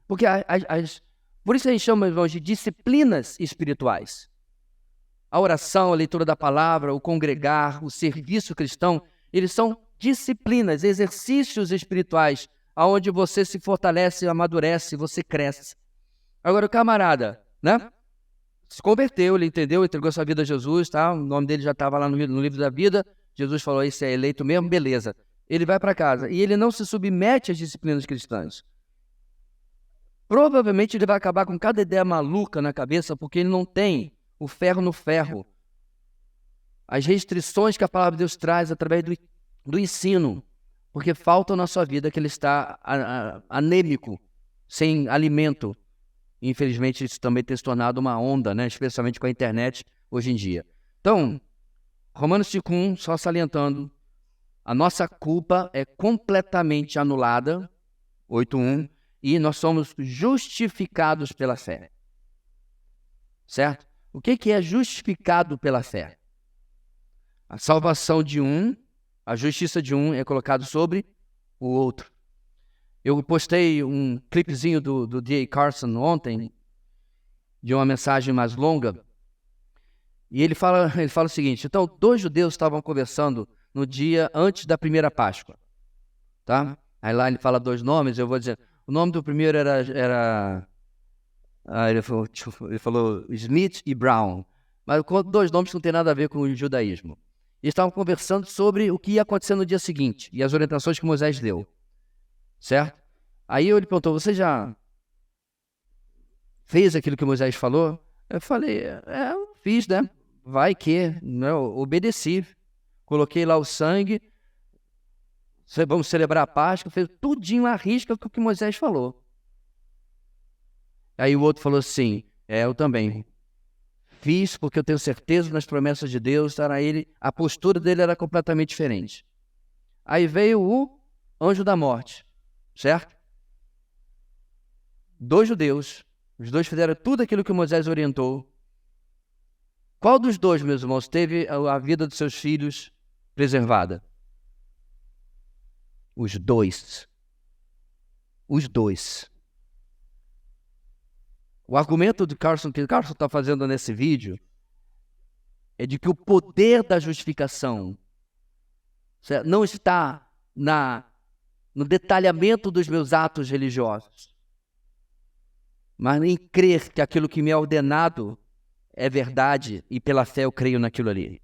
Porque por isso a gente chama, irmãos, de disciplinas espirituais. A oração, a leitura da palavra, o congregar, o serviço cristão, eles são disciplinas, exercícios espirituais, onde você se fortalece, amadurece, você cresce. Agora o camarada, né? Se converteu, ele entendeu, entregou sua vida a Jesus, tá? O nome dele já estava lá no livro da vida. Jesus falou, esse é eleito mesmo, beleza. Ele vai para casa e ele não se submete às disciplinas cristãs. Provavelmente ele vai acabar com cada ideia maluca na cabeça, porque ele não tem o ferro no ferro. As restrições que a palavra de Deus traz através do ensino, porque falta na sua vida que ele está anêmico, sem alimento. Infelizmente, isso também tem se tornado uma onda, né? Especialmente com a internet hoje em dia. Então, Romanos 5:1, só salientando, a nossa culpa é completamente anulada, 8:1, e nós somos justificados pela fé. Certo? O que é justificado pela fé? A salvação de um, a justiça de um é colocado sobre o outro. Eu postei um clipezinho do D.A. Carson ontem, de uma mensagem mais longa, e ele fala o seguinte, então, 2 judeus estavam conversando no dia antes da primeira Páscoa, tá? Aí lá ele fala 2 nomes, eu vou dizer, o nome do primeiro era ele falou Smith e Brown, mas 2 nomes que não tem nada a ver com o judaísmo. Eles estavam conversando sobre o que ia acontecer no dia seguinte, e as orientações que Moisés deu. Certo? Aí ele perguntou, você já fez aquilo que Moisés falou? Eu falei, eu fiz, né? Vai que, né? Eu obedeci. Coloquei lá o sangue, vamos celebrar a Páscoa, fez tudinho à risca com o que Moisés falou. Aí o outro falou assim, eu também. Fiz porque eu tenho certeza nas promessas de Deus, a postura dele era completamente diferente. Aí veio o anjo da morte. Certo? 2 judeus, os 2 fizeram tudo aquilo que Moisés orientou. Qual dos 2, meus irmãos, teve a vida dos seus filhos preservada? Os 2. Os 2. O argumento que o Carlson está fazendo nesse vídeo é de que o poder da justificação não está no detalhamento dos meus atos religiosos, mas em crer que aquilo que me é ordenado é verdade e pela fé eu creio naquilo ali.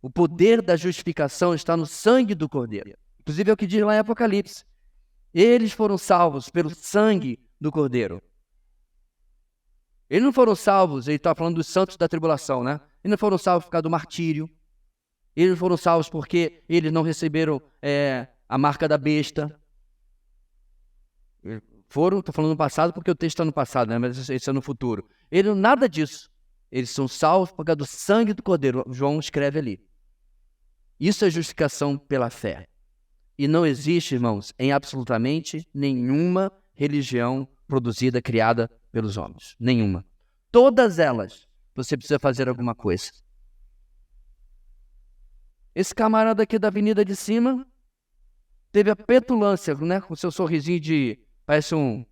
O poder da justificação está no sangue do Cordeiro. Inclusive é o que diz lá em Apocalipse. Eles foram salvos pelo sangue do Cordeiro. Eles não foram salvos, ele está falando dos santos da tribulação, né? Eles não foram salvos por causa do martírio. Eles não foram salvos porque eles não receberam a marca da besta. Estou falando no passado porque o texto está no passado, né? Mas isso é no futuro. Nada disso. Eles são salvos por causa do sangue do Cordeiro. João escreve ali. Isso é justificação pela fé. E não existe, irmãos, em absolutamente nenhuma religião produzida, criada pelos homens. Nenhuma. Todas elas, você precisa fazer alguma coisa. Esse camarada aqui da avenida de cima teve a petulância, né? Com seu sorrisinho parece um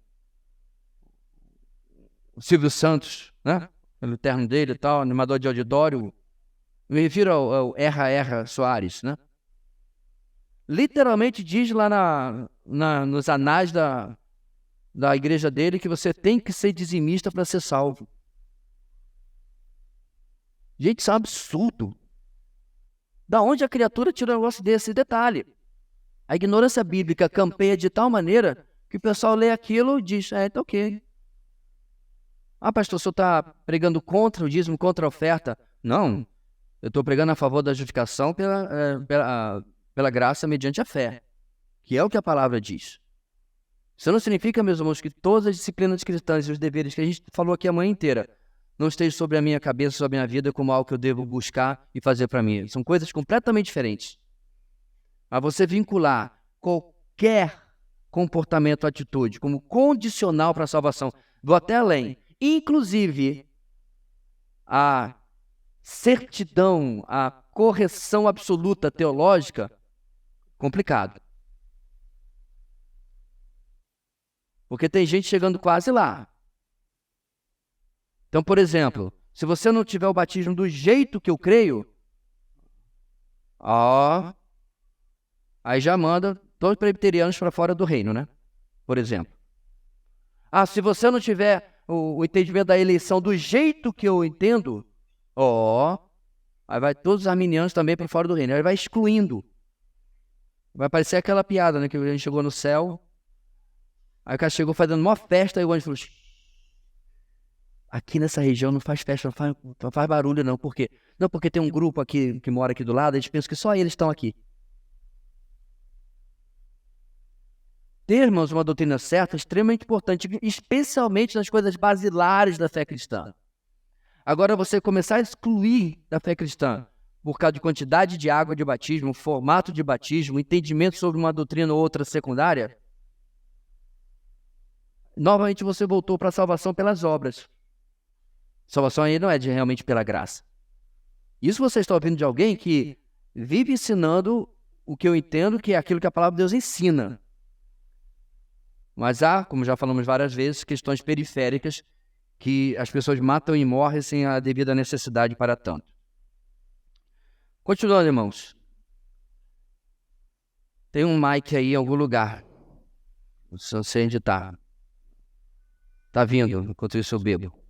Silvio Santos, né? Pelo terno dele e tal, animador de auditório. Me refiro ao Erra Soares, né? Literalmente diz lá nos anais da igreja dele que você tem que ser dizimista para ser salvo. Gente, isso é um absurdo. Da onde a criatura tira um negócio desse? Detalhe. A ignorância bíblica campeia de tal maneira que o pessoal lê aquilo e diz, tá ok. Ah, pastor, o senhor está pregando contra o dízimo, contra a oferta? Não, eu estou pregando a favor da justificação pela graça mediante a fé, que é o que a palavra diz. Isso não significa, meus irmãos, que todas as disciplinas cristãs e os deveres que a gente falou aqui a manhã inteira não estejam sobre a minha cabeça, sobre a minha vida, como algo que eu devo buscar e fazer para mim. São coisas completamente diferentes. Mas você vincular qualquer comportamento, atitude, como condicional para a salvação, vou até além, inclusive a certidão, a correção absoluta teológica, complicado. Porque tem gente chegando quase lá. Então, por exemplo, se você não tiver o batismo do jeito que eu creio, aí já manda todos os presbiterianos para fora do reino, né? Por exemplo. Se você não tiver o entendimento da eleição do jeito que eu entendo, aí vai todos os arminianos também para fora do reino. Aí vai excluindo. Vai parecer aquela piada, né? Que a gente chegou no céu, aí o cara chegou fazendo uma festa, aí o anjo falou, aqui nessa região não faz festa, não faz barulho não. Por quê? Não, porque tem um grupo aqui que mora aqui do lado, a gente pensa que só eles estão aqui. Ter, irmãos, uma doutrina certa é extremamente importante, especialmente nas coisas basilares da fé cristã. Agora, você começar a excluir da fé cristã por causa de quantidade de água de batismo, formato de batismo, entendimento sobre uma doutrina ou outra secundária, novamente você voltou para a salvação pelas obras. Salvação aí não é realmente pela graça. Isso você está ouvindo de alguém que vive ensinando o que eu entendo que é aquilo que a palavra de Deus ensina. Mas há, como já falamos várias vezes, questões periféricas que as pessoas matam e morrem sem a devida necessidade para tanto. Continuando, irmãos. Tem um mic aí em algum lugar. Não sei onde está. Está vindo, enquanto isso eu bebo.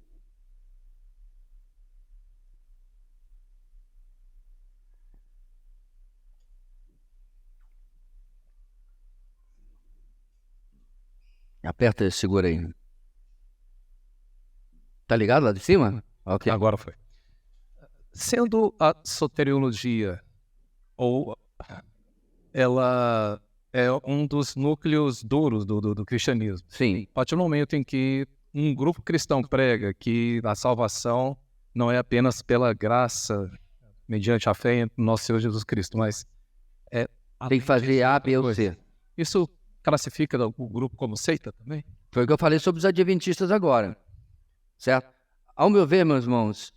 Aperta e segura aí. Tá ligado lá de cima? Ok. Agora foi. Sendo a soteriologia, ela é um dos núcleos duros do cristianismo. Sim. A partir do momento em que um grupo cristão prega que a salvação não é apenas pela graça, mediante a fé no nosso Senhor Jesus Cristo, mas tem que fazer A, B ou C. Isso classifica o grupo como seita também? Foi o que eu falei sobre os adventistas agora, certo? Ao meu ver, meus irmãos,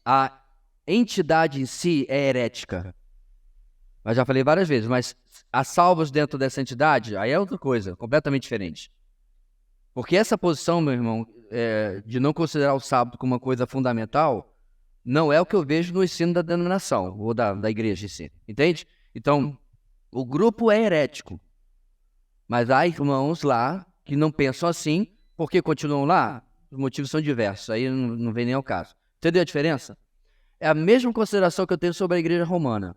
a entidade em si é herética. Eu já falei várias vezes, mas há salvos dentro dessa entidade, aí é outra coisa, completamente diferente. Porque essa posição, meu irmão, de não considerar o sábado como uma coisa fundamental, não é o que eu vejo no ensino da denominação, ou da igreja em si, entende? Então, o grupo é herético, mas há irmãos lá que não pensam assim, porque continuam lá, os motivos são diversos, aí não vem nem ao caso. Entendeu a diferença? É a mesma consideração que eu tenho sobre a igreja romana.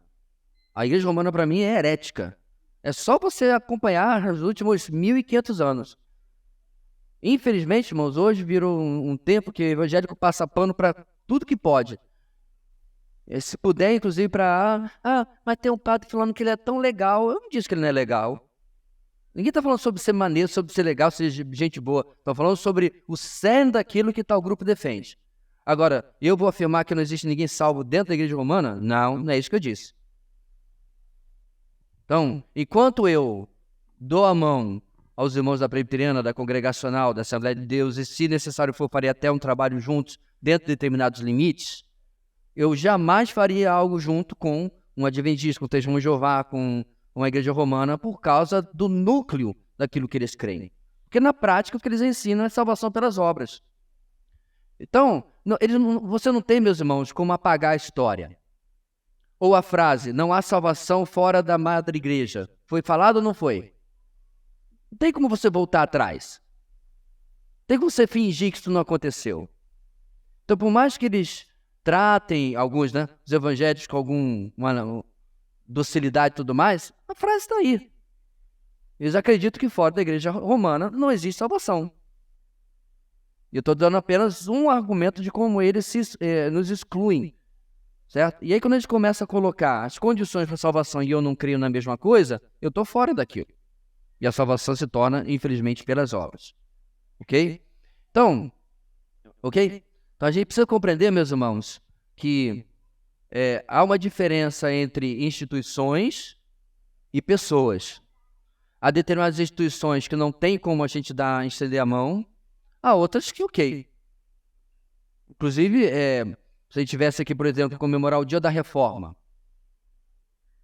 A igreja romana, para mim, é herética. É só você acompanhar os últimos 1.500 anos. Infelizmente, irmãos, hoje virou um tempo que o evangélico passa pano para tudo que pode. Se puder, inclusive, para... mas tem um padre falando que ele é tão legal. Eu não disse que ele não é legal. Ninguém está falando sobre ser maneiro, sobre ser legal, ser gente boa. Estou falando sobre o cerne daquilo que tal grupo defende. Agora, eu vou afirmar que não existe ninguém salvo dentro da igreja romana? Não é isso que eu disse. Então, enquanto eu dou a mão aos irmãos da presbiteriana, da congregacional, da Assembleia de Deus, e se necessário for, faria até um trabalho juntos dentro de determinados limites, eu jamais faria algo junto com um adventista, com um testemunho de Jeová, com uma igreja romana, por causa do núcleo daquilo que eles creem. Porque na prática o que eles ensinam é salvação pelas obras. Então, você não tem, meus irmãos, como apagar a história. Ou a frase, não há salvação fora da madre igreja. Foi falado ou não foi? Não tem como você voltar atrás. Tem como você fingir que isso não aconteceu. Então, por mais que eles tratem alguns, né, os evangélicos com alguma docilidade e tudo mais, a frase está aí. Eles acreditam que fora da igreja romana não existe salvação. E eu estou dando apenas um argumento de como eles nos excluem. Certo? E aí, quando a gente começa a colocar as condições para a salvação e eu não creio na mesma coisa, eu estou fora daquilo. E a salvação se torna, infelizmente, pelas obras. Ok? Então, Então, a gente precisa compreender, meus irmãos, que há uma diferença entre instituições e pessoas. Há determinadas instituições que não tem como a gente estender a mão, há outras que, ok. Inclusive, se a gente tivesse aqui, por exemplo, comemorar o dia da reforma,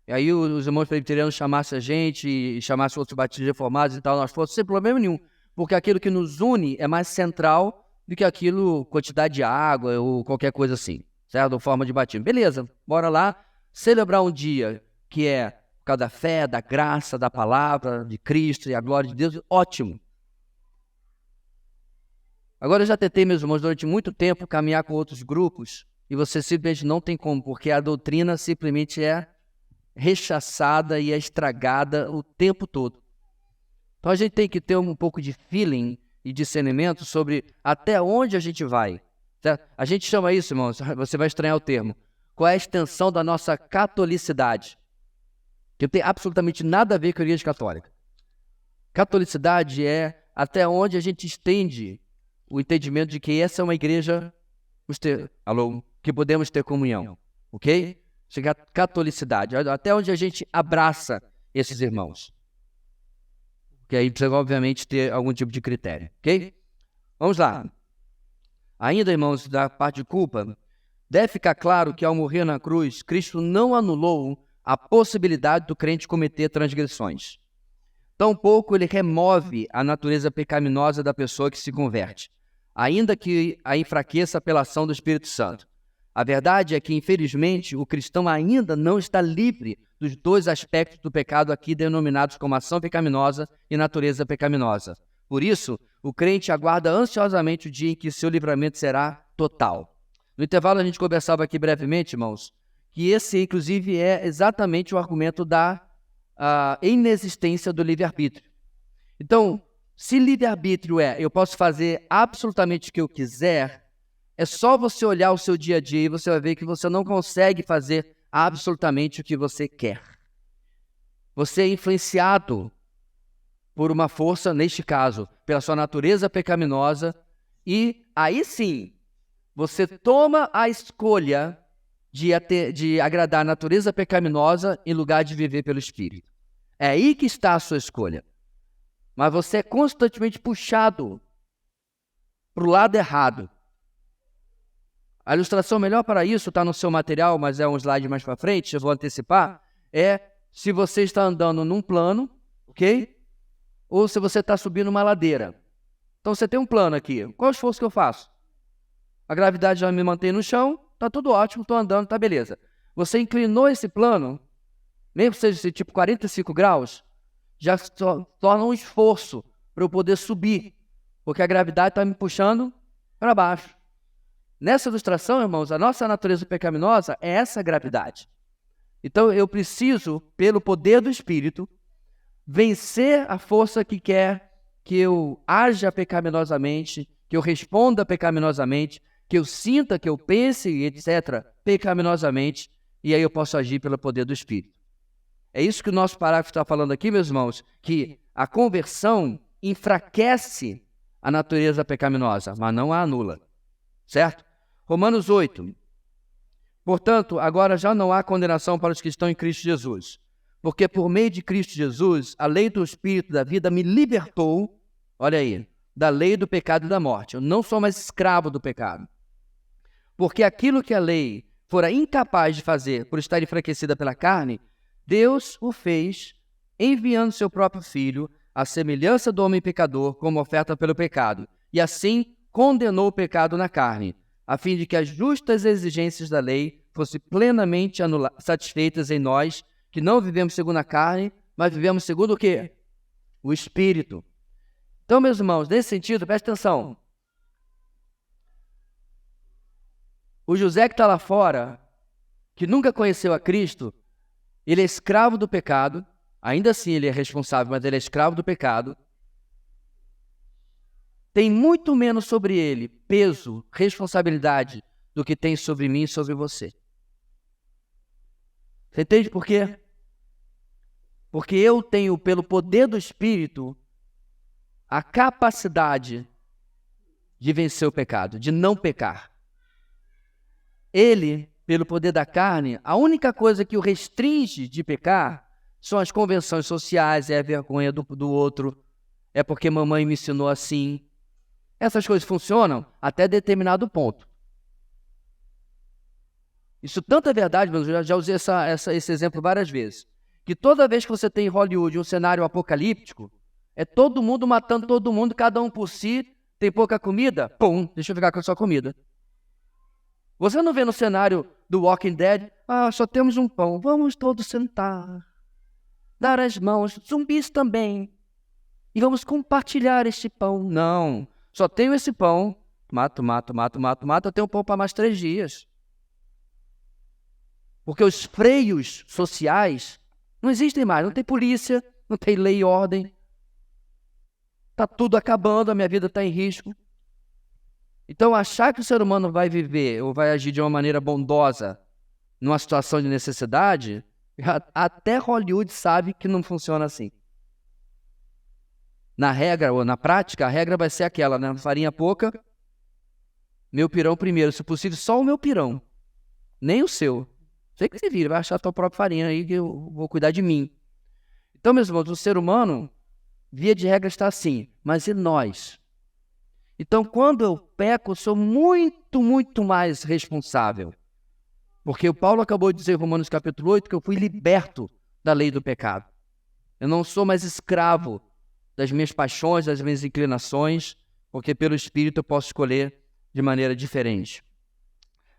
e aí os irmãos presbiterianos chamassem a gente e chamassem outros batistas reformados e tal, nós fôssemos sem problema nenhum, porque aquilo que nos une é mais central do que aquilo, quantidade de água ou qualquer coisa assim, certo? Ou forma de batismo. Beleza, bora lá celebrar um dia que é por causa da fé, da graça, da palavra de Cristo e a glória de Deus, ótimo. Agora eu já tentei, meus irmãos, durante muito tempo caminhar com outros grupos e você simplesmente não tem como, porque a doutrina simplesmente é rechaçada e é estragada o tempo todo. Então a gente tem que ter um pouco de feeling e discernimento sobre até onde a gente vai. Certo? A gente chama isso, irmãos, você vai estranhar o termo, qual é a extensão da nossa catolicidade, que não tem absolutamente nada a ver com a igreja católica. Catolicidade é até onde a gente estende o entendimento de que essa é uma igreja que podemos ter comunhão, ok? Chega a catolicidade, até onde a gente abraça esses irmãos. Que aí precisa, obviamente, ter algum tipo de critério, ok? Vamos lá. Ainda, irmãos, da parte de culpa, deve ficar claro que ao morrer na cruz, Cristo não anulou a possibilidade do crente cometer transgressões. Tampouco ele remove a natureza pecaminosa da pessoa que se converte, ainda que a enfraqueça pela ação do Espírito Santo. A verdade é que, infelizmente, o cristão ainda não está livre dos dois aspectos do pecado aqui denominados como ação pecaminosa e natureza pecaminosa. Por isso, o crente aguarda ansiosamente o dia em que seu livramento será total. No intervalo, a gente conversava aqui brevemente, irmãos, que esse, inclusive, é exatamente o argumento da inexistência do livre-arbítrio. Então, se livre-arbítrio eu posso fazer absolutamente o que eu quiser, é só você olhar o seu dia a dia e você vai ver que você não consegue fazer absolutamente o que você quer. Você é influenciado por uma força, neste caso, pela sua natureza pecaminosa, e aí sim, você toma a escolha de agradar a natureza pecaminosa em lugar de viver pelo Espírito. É aí que está a sua escolha. mas você é constantemente puxado para o lado errado. A ilustração melhor para isso está no seu material, mas é um slide mais para frente, eu vou antecipar, é se você está andando num plano, ok? Ou se você está subindo uma ladeira. Então você tem um plano aqui. Qual é o esforço que eu faço? A gravidade já me mantém no chão, está tudo ótimo, estou andando, está beleza. Você inclinou esse plano, mesmo que seja esse tipo 45 graus, já torna um esforço para eu poder subir, porque a gravidade está me puxando para baixo. Nessa ilustração, irmãos, a nossa natureza pecaminosa é essa gravidade. Então, eu preciso, pelo poder do Espírito, vencer a força que quer que eu haja pecaminosamente, que eu responda pecaminosamente, que eu sinta, que eu pense, etc., pecaminosamente, e aí eu posso agir pelo poder do Espírito. É isso que o nosso parágrafo está falando aqui, meus irmãos, que a conversão enfraquece a natureza pecaminosa, mas não a anula. Certo? Romanos 8. Portanto, agora já não há condenação para os que estão em Cristo Jesus, porque por meio de Cristo Jesus, a lei do Espírito da vida me libertou, olha aí, da lei do pecado e da morte. Eu não sou mais escravo do pecado. Porque aquilo que a lei fora incapaz de fazer por estar enfraquecida pela carne, Deus o fez enviando seu próprio Filho, à semelhança do homem pecador, como oferta pelo pecado, e assim condenou o pecado na carne, a fim de que as justas exigências da lei fossem plenamente satisfeitas em nós, que não vivemos segundo a carne, mas vivemos segundo o quê? O Espírito. Então, meus irmãos, nesse sentido, presta atenção. O José que está lá fora, que nunca conheceu a Cristo, ele é escravo do pecado, ainda assim ele é responsável, mas ele é escravo do pecado, tem muito menos sobre ele peso, responsabilidade, do que tem sobre mim e sobre você. Você entende por quê? Porque eu tenho, pelo poder do Espírito, a capacidade de vencer o pecado, de não pecar. Ele, pelo poder da carne, a única coisa que o restringe de pecar são as convenções sociais, é a vergonha do outro, é porque mamãe me ensinou assim. Essas coisas funcionam até determinado ponto. Isso tanto é verdade, mas eu já usei esse exemplo várias vezes, que toda vez que você tem em Hollywood um cenário apocalíptico, é todo mundo matando todo mundo, cada um por si, tem pouca comida, pum, deixa eu ficar com a sua comida. Você não vê no cenário do Walking Dead, só temos um pão, vamos todos sentar, dar as mãos, zumbis também, e vamos compartilhar este pão. Não, só tenho esse pão, mato, eu tenho pão para mais 3 dias. Porque os freios sociais não existem mais, não tem polícia, não tem lei e ordem, está tudo acabando, a minha vida está em risco. Então, achar que o ser humano vai viver ou vai agir de uma maneira bondosa numa situação de necessidade, até Hollywood sabe que não funciona assim. Na regra ou na prática, a regra vai ser aquela, né? Farinha pouca, meu pirão primeiro, se possível, só o meu pirão, nem o seu. Sei que você vira, vai achar a tua própria farinha aí que eu vou cuidar de mim. Então, meus irmãos, o ser humano, via de regra, está assim, mas e nós? Então, quando eu peco, eu sou muito, muito mais responsável. Porque o Paulo acabou de dizer em Romanos capítulo 8 que eu fui liberto da lei do pecado. Eu não sou mais escravo das minhas paixões, das minhas inclinações, porque pelo Espírito eu posso escolher de maneira diferente.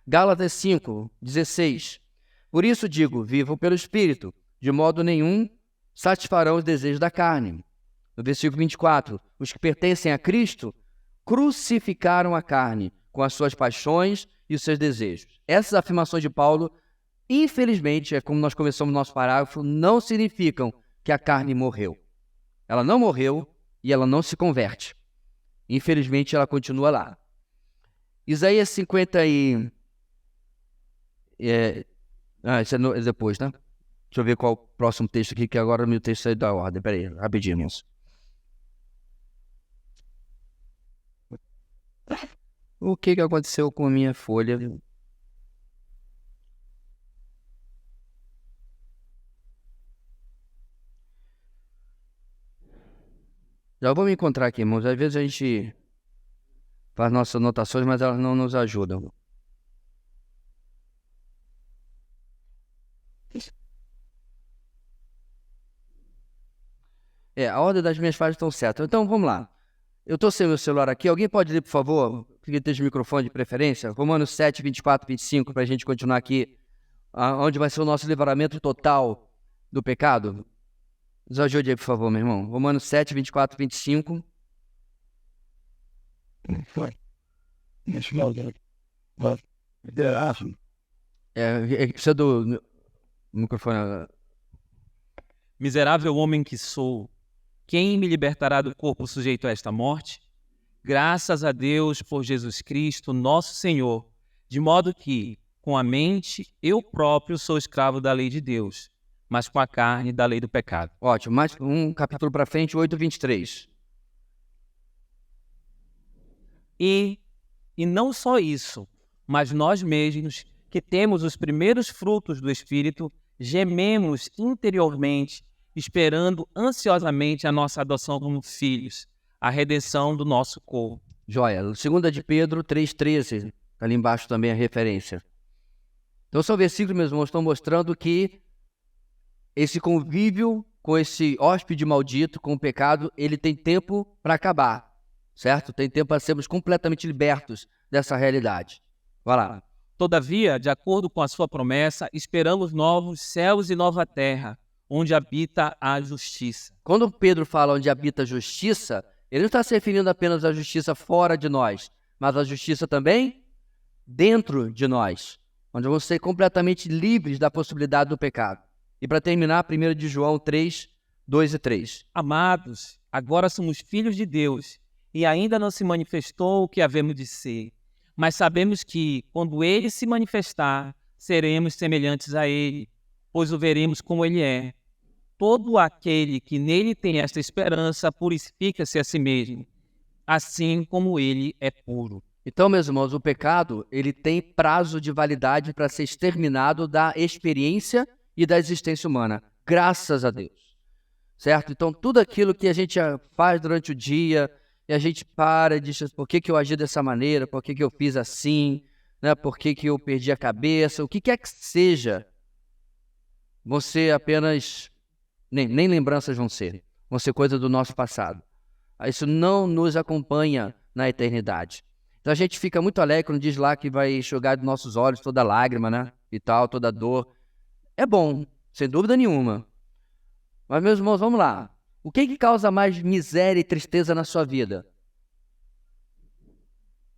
Gálatas 5:16. Por isso digo, vivam pelo Espírito, de modo nenhum satisfarão os desejos da carne. No versículo 24, os que pertencem a Cristo crucificaram a carne com as suas paixões e os seus desejos. Essas afirmações de Paulo, infelizmente, é como nós começamos o nosso parágrafo, não significam que a carne morreu. Ela não morreu e ela não se converte. Infelizmente, ela continua lá. Isaías 50 e... isso é depois, né? Deixa eu ver qual o próximo texto aqui, que agora o meu texto saiu da ordem. Peraí, rapidinho, irmãos. O que aconteceu com a minha folha? Já vou me encontrar aqui, irmãos. Às vezes a gente faz nossas anotações, mas elas não nos ajudam. A ordem das minhas falas estão certas. Então, vamos lá. Eu estou sem meu celular aqui. Alguém pode ler, por favor? Queria ter o microfone de preferência. Romanos 7, 24, 25, para a gente continuar aqui. Onde vai ser o nosso livramento total do pecado. Nos ajude aí, por favor, meu irmão. Romanos 7, 24, 25. Precisa do microfone. Miserável homem que sou, quem me libertará do corpo sujeito a esta morte? Graças a Deus por Jesus Cristo, nosso Senhor, de modo que, com a mente, eu próprio sou escravo da lei de Deus, mas com a carne da lei do pecado. Ótimo, mais um capítulo para frente, 8, 23. E não só isso, mas nós mesmos, que temos os primeiros frutos do Espírito, gememos interiormente, esperando ansiosamente a nossa adoção como filhos, a redenção do nosso corpo. Joia. 2 de Pedro 3,13. Está ali embaixo também a referência. Então, são versículos, meus irmãos, estão mostrando que esse convívio com esse hóspede maldito, com o pecado, ele tem tempo para acabar, certo? Tem tempo para sermos completamente libertos dessa realidade. Vai lá. Todavia, de acordo com a sua promessa, esperamos novos céus e nova terra, onde habita a justiça. Quando Pedro fala onde habita a justiça, ele não está se referindo apenas à justiça fora de nós, mas à justiça também dentro de nós, onde vamos ser completamente livres da possibilidade do pecado. E para terminar, 1 de João 3, 2 e 3. Amados, agora somos filhos de Deus, e ainda não se manifestou o que havemos de ser. Mas sabemos que, quando Ele se manifestar, seremos semelhantes a Ele, pois o veremos como Ele é. Todo aquele que nele tem esta esperança purifica-se a si mesmo, assim como Ele é puro. Então, meus irmãos, o pecado, ele tem prazo de validade para ser exterminado da experiência e da existência humana, graças a Deus, certo? Então, tudo aquilo que a gente faz durante o dia, e a gente para e diz, por que eu agi dessa maneira, por que eu fiz assim, né? Por que eu perdi a cabeça, o que quer que seja, você apenas, nem lembranças vão ser coisa do nosso passado. Isso não nos acompanha na eternidade. Então a gente fica muito alegre quando diz lá que vai enxugar dos nossos olhos toda lágrima, né? E tal, toda dor. É bom, sem dúvida nenhuma. Mas, meus irmãos, vamos lá. O que causa mais miséria e tristeza na sua vida?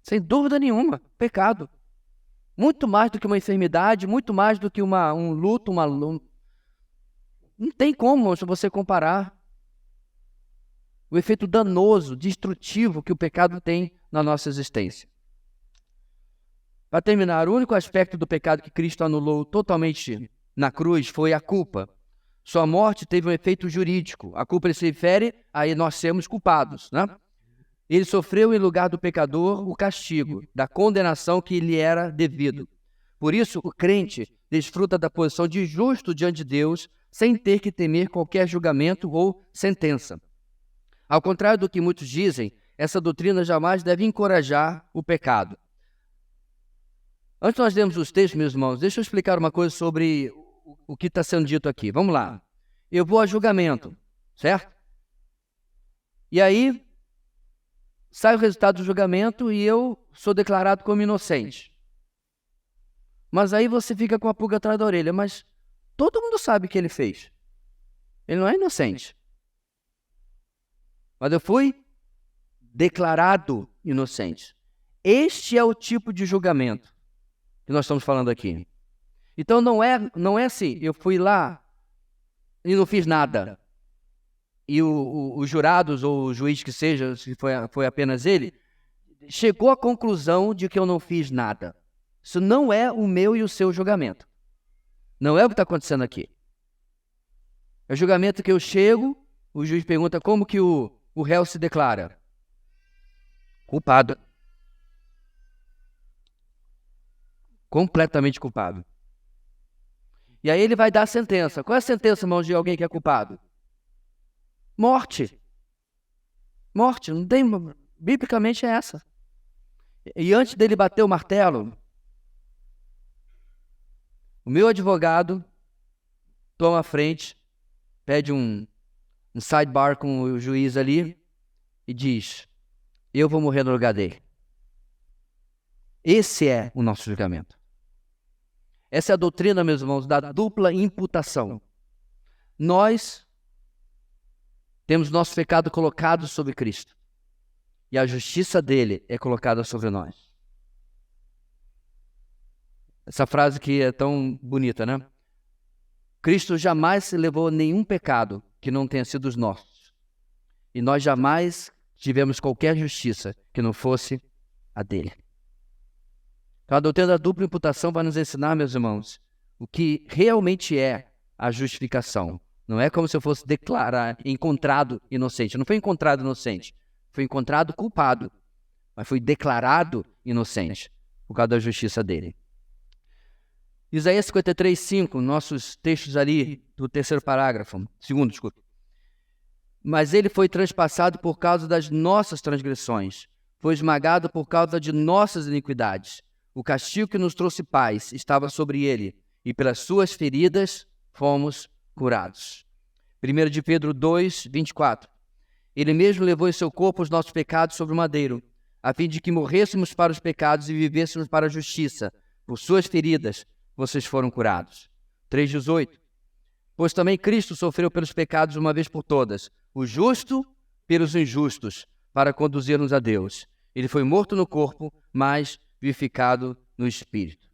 Sem dúvida nenhuma, pecado. Muito mais do que uma enfermidade, muito mais do que um luto, não tem como você comparar o efeito danoso, destrutivo que o pecado tem na nossa existência. Para terminar, o único aspecto do pecado que Cristo anulou totalmente na cruz foi a culpa. Sua morte teve um efeito jurídico. A culpa se refere a nós sermos culpados, né? Ele sofreu em lugar do pecador o castigo, da condenação que lhe era devido. Por isso, o crente desfruta da posição de justo diante de Deus, sem ter que temer qualquer julgamento ou sentença. Ao contrário do que muitos dizem, essa doutrina jamais deve encorajar o pecado. Antes de nós lermos os textos, meus irmãos, deixa eu explicar uma coisa sobre o que está sendo dito aqui. Vamos lá. Eu vou a julgamento, certo? E aí, sai o resultado do julgamento e eu sou declarado como inocente. Mas aí você fica com a pulga atrás da orelha. Mas todo mundo sabe o que ele fez. Ele não é inocente. Mas eu fui declarado inocente. Este é o tipo de julgamento que nós estamos falando aqui. Então não é assim, eu fui lá e não fiz nada. E os jurados ou o juiz que seja, se foi apenas ele, chegou à conclusão de que eu não fiz nada. Isso não é o meu e o seu julgamento. Não é o que está acontecendo aqui. É o julgamento que eu chego, o juiz pergunta como que o réu se declara. Culpado. Completamente culpado. E aí ele vai dar a sentença. Qual é a sentença, irmãos, de alguém que é culpado? Morte. Morte, não tem... Biblicamente é essa. E antes dele bater o martelo, o meu advogado toma a frente, pede um sidebar com o juiz ali e diz: eu vou morrer no lugar dele. Esse é o nosso julgamento. Essa é a doutrina, meus irmãos, da dupla imputação. Nós temos nosso pecado colocado sobre Cristo e a justiça dele é colocada sobre nós. Essa frase que é tão bonita, né? Cristo jamais levou nenhum pecado que não tenha sido os nossos. E nós jamais tivemos qualquer justiça que não fosse a dele. Então, a doutrina da dupla imputação vai nos ensinar, meus irmãos, o que realmente é a justificação. Não é como se eu fosse declarar encontrado inocente. Não foi encontrado inocente. Foi encontrado culpado. Mas foi declarado inocente por causa da justiça dele. Isaías 53:5, nossos textos ali do terceiro parágrafo, segundo, desculpe. Mas ele foi transpassado por causa das nossas transgressões, foi esmagado por causa de nossas iniquidades. O castigo que nos trouxe paz estava sobre ele, e pelas suas feridas fomos curados. 1 de Pedro 2:24. Ele mesmo levou em seu corpo os nossos pecados sobre o madeiro, a fim de que morrêssemos para os pecados e vivêssemos para a justiça. Por suas feridas vocês foram curados. 3:18. Pois também Cristo sofreu pelos pecados uma vez por todas, o justo pelos injustos, para conduzir-nos a Deus. Ele foi morto no corpo, mas vivificado no espírito.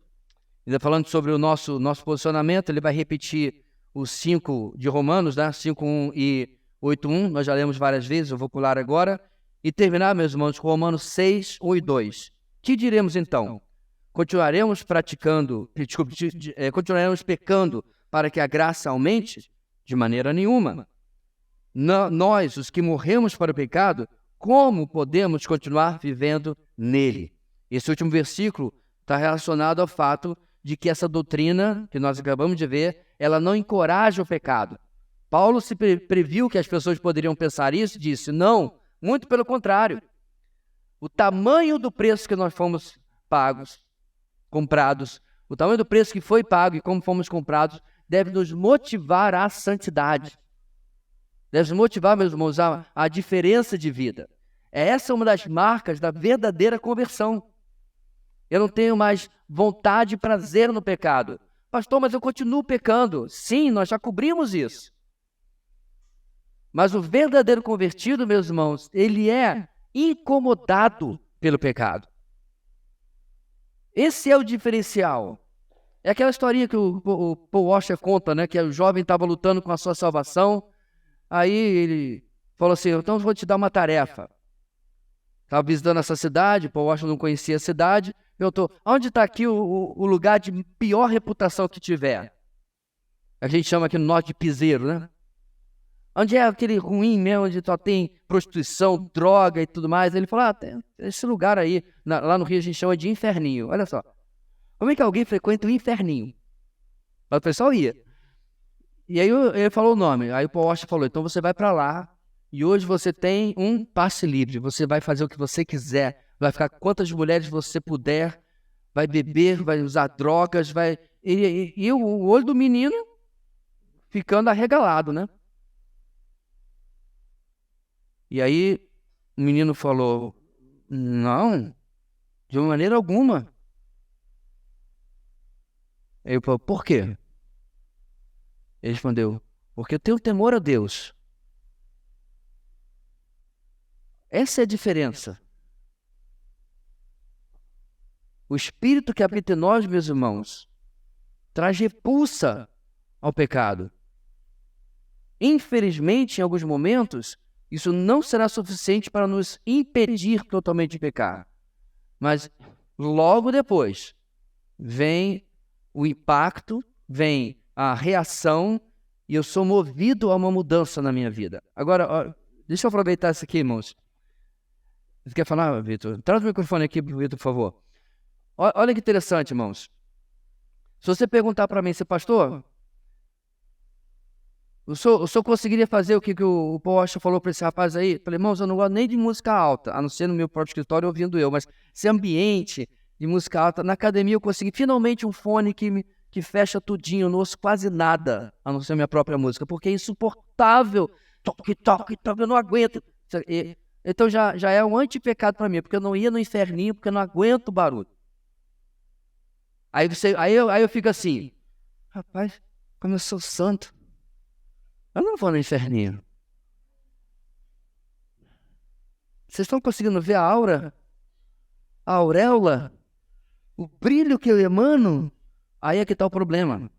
Ainda falando sobre o nosso posicionamento, ele vai repetir os 5 de Romanos, né? 5:1 e 8:1, nós já lemos várias vezes, eu vou pular agora, e terminar, meus irmãos, com Romanos 6:1 e 2. Que diremos então? Continuaremos pecando para que a graça aumente? De maneira nenhuma. Nós, os que morremos para o pecado, como podemos continuar vivendo nele? Esse último versículo está relacionado ao fato de que essa doutrina, que nós acabamos de ver, ela não encoraja o pecado. Paulo se previu que as pessoas poderiam pensar isso e disse: não, muito pelo contrário. O tamanho do preço que nós fomos comprados, o tamanho do preço que foi pago e como fomos comprados, deve nos motivar à santidade. Deve nos motivar, meus irmãos, à diferença de vida. Essa é uma das marcas da verdadeira conversão. Eu não tenho mais vontade e prazer no pecado. Pastor, mas eu continuo pecando. Sim, nós já cobrimos isso. Mas o verdadeiro convertido, meus irmãos, ele é incomodado pelo pecado. Esse é o diferencial. É aquela historinha que o Paul Washer conta, né? Que o jovem estava lutando com a sua salvação. Aí ele falou assim: então eu vou te dar uma tarefa. Estava visitando essa cidade, Paul Washer não conhecia a cidade. Perguntou: onde está aqui o lugar de pior reputação que tiver? A gente chama aqui no norte de piseiro, né? Onde é aquele ruim mesmo, onde só tem prostituição, droga e tudo mais? Ele falou: tem esse lugar aí, lá no Rio a gente chama de inferninho. Olha só, como é que alguém frequenta o inferninho? Mas o pessoal ia. E aí ele falou o nome, aí o Paul Washer falou: então você vai para lá, e hoje você tem um passe livre, você vai fazer o que você quiser, vai ficar com quantas mulheres você puder, vai beber, vai usar drogas, vai... E o olho do menino ficando arregalado, né? E aí o menino falou: não, de maneira alguma. Aí eu falei: por quê? Ele respondeu: porque eu tenho temor a Deus. Essa é a diferença. O Espírito que habita em nós, meus irmãos, traz repulsa ao pecado. Infelizmente, em alguns momentos, isso não será suficiente para nos impedir totalmente de pecar. Mas logo depois vem o impacto, vem a reação, e eu sou movido a uma mudança na minha vida. Agora, deixa eu aproveitar isso aqui, irmãos. Você quer falar, Vitor? Traz o microfone aqui, Vitor, por favor. Olha que interessante, irmãos. Se você perguntar para mim, pastor, O senhor conseguiria fazer o que o Paul Washer falou para esse rapaz aí? Eu falei, irmãos, eu não gosto nem de música alta, a não ser no meu próprio escritório ouvindo eu, mas esse ambiente de música alta, na academia eu consegui finalmente um fone que fecha tudinho, eu não ouço quase nada, a não ser a minha própria música, porque é insuportável. Toque, toque, toque, eu não aguento. Então já é um antipecado para mim, porque eu não ia no inferninho, porque eu não aguento barulho. Aí eu fico assim, rapaz, como eu sou santo, eu não vou no inferninho. Vocês estão conseguindo ver a aura? A auréola? O brilho que eu emano? Aí é que está o problema.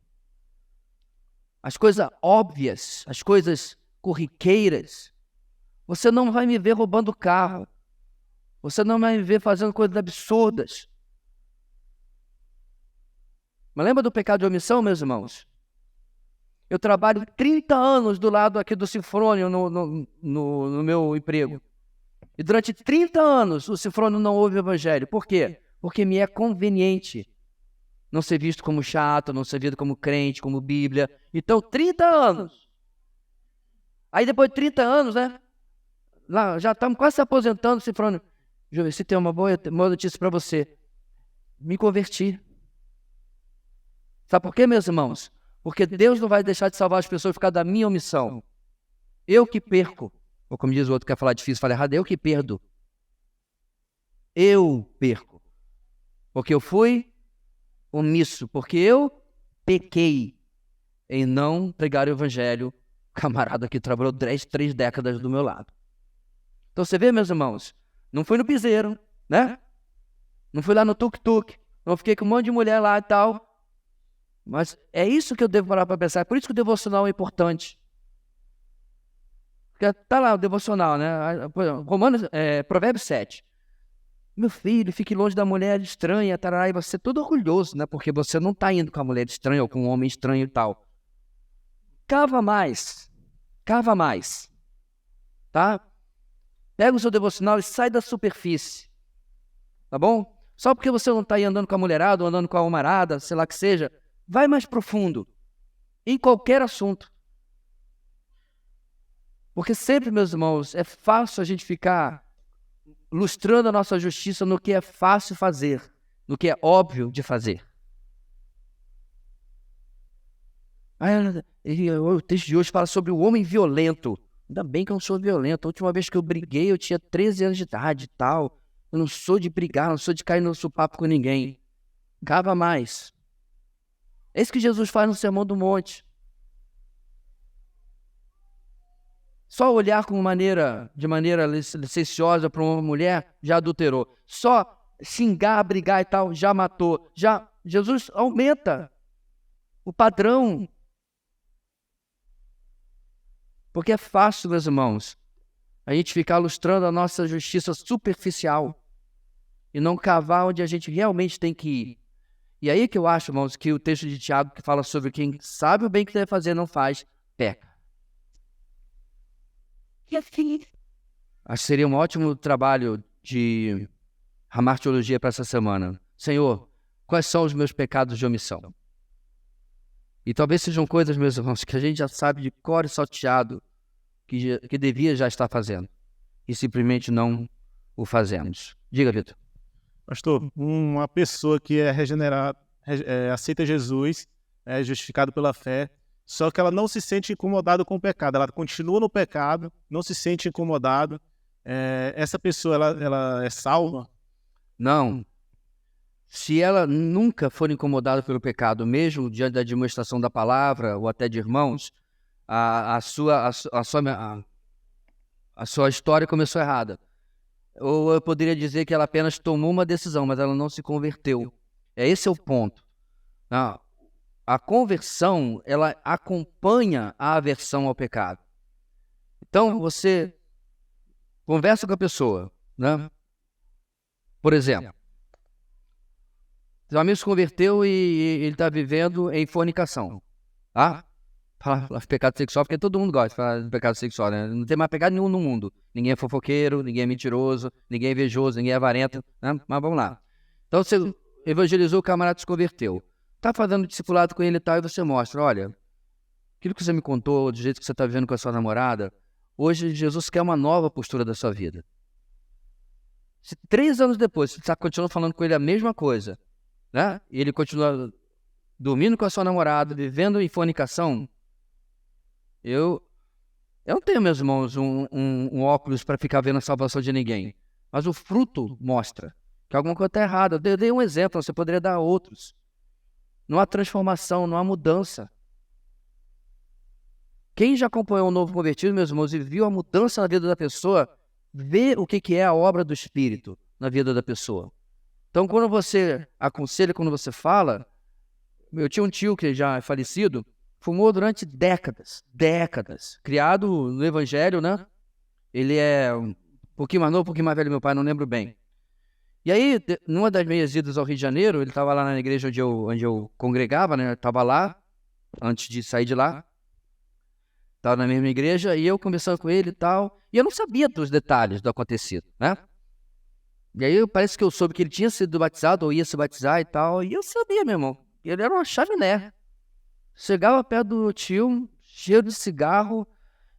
As coisas óbvias, as coisas corriqueiras. Você não vai me ver roubando carro. Você não vai me ver fazendo coisas absurdas. Mas lembra do pecado de omissão, meus irmãos? Eu trabalho 30 anos do lado aqui do Sinfrônio no meu emprego. E durante 30 anos o Sinfrônio não ouve o evangelho. Por quê? Porque me é conveniente não ser visto como chato, não ser visto como crente, como Bíblia. Então, 30 anos. Aí depois de 30 anos, né? Lá, já estamos quase se aposentando, Sinfrônio. Júlio, se tem uma boa notícia para você. Me converti. Sabe por quê, meus irmãos? Porque Deus não vai deixar de salvar as pessoas por causa da minha omissão. Eu que perco. Ou como diz o outro que quer falar difícil, fala errado, eu que perdo. Eu perco. Porque eu fui omisso. Porque eu pequei em não pregar o evangelho. Camarada que trabalhou 3 décadas do meu lado. Então você vê, meus irmãos, não fui no piseiro, né? Não fui lá no tuk-tuk. Não fiquei com um monte de mulher lá e tal. Mas é isso que eu devo parar para pensar. É por isso que o devocional é importante. Porque tá lá o devocional, né? Provérbios 7. Meu filho, fique longe da mulher estranha, tarará, e você é todo orgulhoso, né? Porque você não está indo com a mulher estranha ou com um homem estranho e tal. Cava mais. Cava mais. Tá? Pega o seu devocional e sai da superfície. Tá bom? Só porque você não está aí andando com a mulherada ou andando com a homarada, sei lá que seja, vai mais profundo. Em qualquer assunto. Porque sempre, meus irmãos, é fácil a gente ficar lustrando a nossa justiça no que é fácil fazer, no que é óbvio de fazer. O texto de hoje fala sobre o homem violento. Ainda bem que eu não sou violento. A última vez que eu briguei, eu tinha 13 anos de idade e tal. Eu não sou de brigar, não sou de cair no sopapo com ninguém. Cava mais. É isso que Jesus faz no Sermão do Monte. Só olhar de maneira licenciosa para uma mulher, já adulterou. Só xingar, brigar e tal, já matou. Jesus aumenta o padrão. Porque é fácil, meus irmãos, a gente ficar lustrando a nossa justiça superficial e não cavar onde a gente realmente tem que ir. E aí que eu acho, irmãos, que o texto de Tiago que fala sobre quem sabe o bem que deve fazer não faz, peca. Acho que seria um ótimo trabalho de hamartiologia para essa semana. Senhor, quais são os meus pecados de omissão? E talvez sejam coisas, meus irmãos, que a gente já sabe de cor e salteado que devia já estar fazendo. E simplesmente não o fazemos. Diga, Vitor. Pastor, uma pessoa que é regenerada, aceita Jesus, é justificado pela fé, só que ela não se sente incomodada com o pecado, ela continua no pecado, não se sente incomodada. Essa pessoa, ela é salva? Não. Se ela nunca for incomodada pelo pecado, mesmo diante da demonstração da palavra ou até de irmãos, a sua história começou errada. Ou eu poderia dizer que ela apenas tomou uma decisão, mas ela não se converteu. Esse é o ponto. A conversão, ela acompanha a aversão ao pecado. Então, você conversa com a pessoa, né? Por exemplo, seu amigo se converteu e ele está vivendo em fornicação. Tá? Fala de pecado sexual, porque todo mundo gosta de falar de pecado sexual, né? Não tem mais pecado nenhum no mundo. Ninguém é fofoqueiro, ninguém é mentiroso, ninguém é invejoso, ninguém é avarento, né? Mas vamos lá. Então você evangelizou, o camarada se converteu. Está fazendo discipulado com ele e tal, e você mostra, olha, aquilo que você me contou, do jeito que você está vivendo com a sua namorada, hoje Jesus quer uma nova postura da sua vida. Se 3 anos depois você continua falando com ele a mesma coisa, né? E ele continua dormindo com a sua namorada, vivendo em fornicação, eu não tenho, meus irmãos, um óculos para ficar vendo a salvação de ninguém. Mas o fruto mostra que alguma coisa está errada. Eu dei um exemplo, você poderia dar outros. Não há transformação, não há mudança. Quem já acompanhou um novo convertido, meus irmãos, e viu a mudança na vida da pessoa, vê o que é a obra do Espírito na vida da pessoa. Então, quando você aconselha, quando você fala... Eu tinha um tio que já é falecido, fumou durante décadas, criado no Evangelho, né? Ele é um pouquinho mais novo, um pouquinho mais velho, meu pai, não lembro bem. E aí, numa das minhas idas ao Rio de Janeiro, ele estava lá na igreja onde eu congregava, né? Estava lá, antes de sair de lá. Estava na mesma igreja, e eu conversando com ele e tal. E eu não sabia dos detalhes do acontecido, né? E aí, parece que eu soube que ele tinha sido batizado, ou ia se batizar e tal. E eu sabia, meu irmão. Ele era uma chaminé. Chegava perto do tio, cheio de cigarro.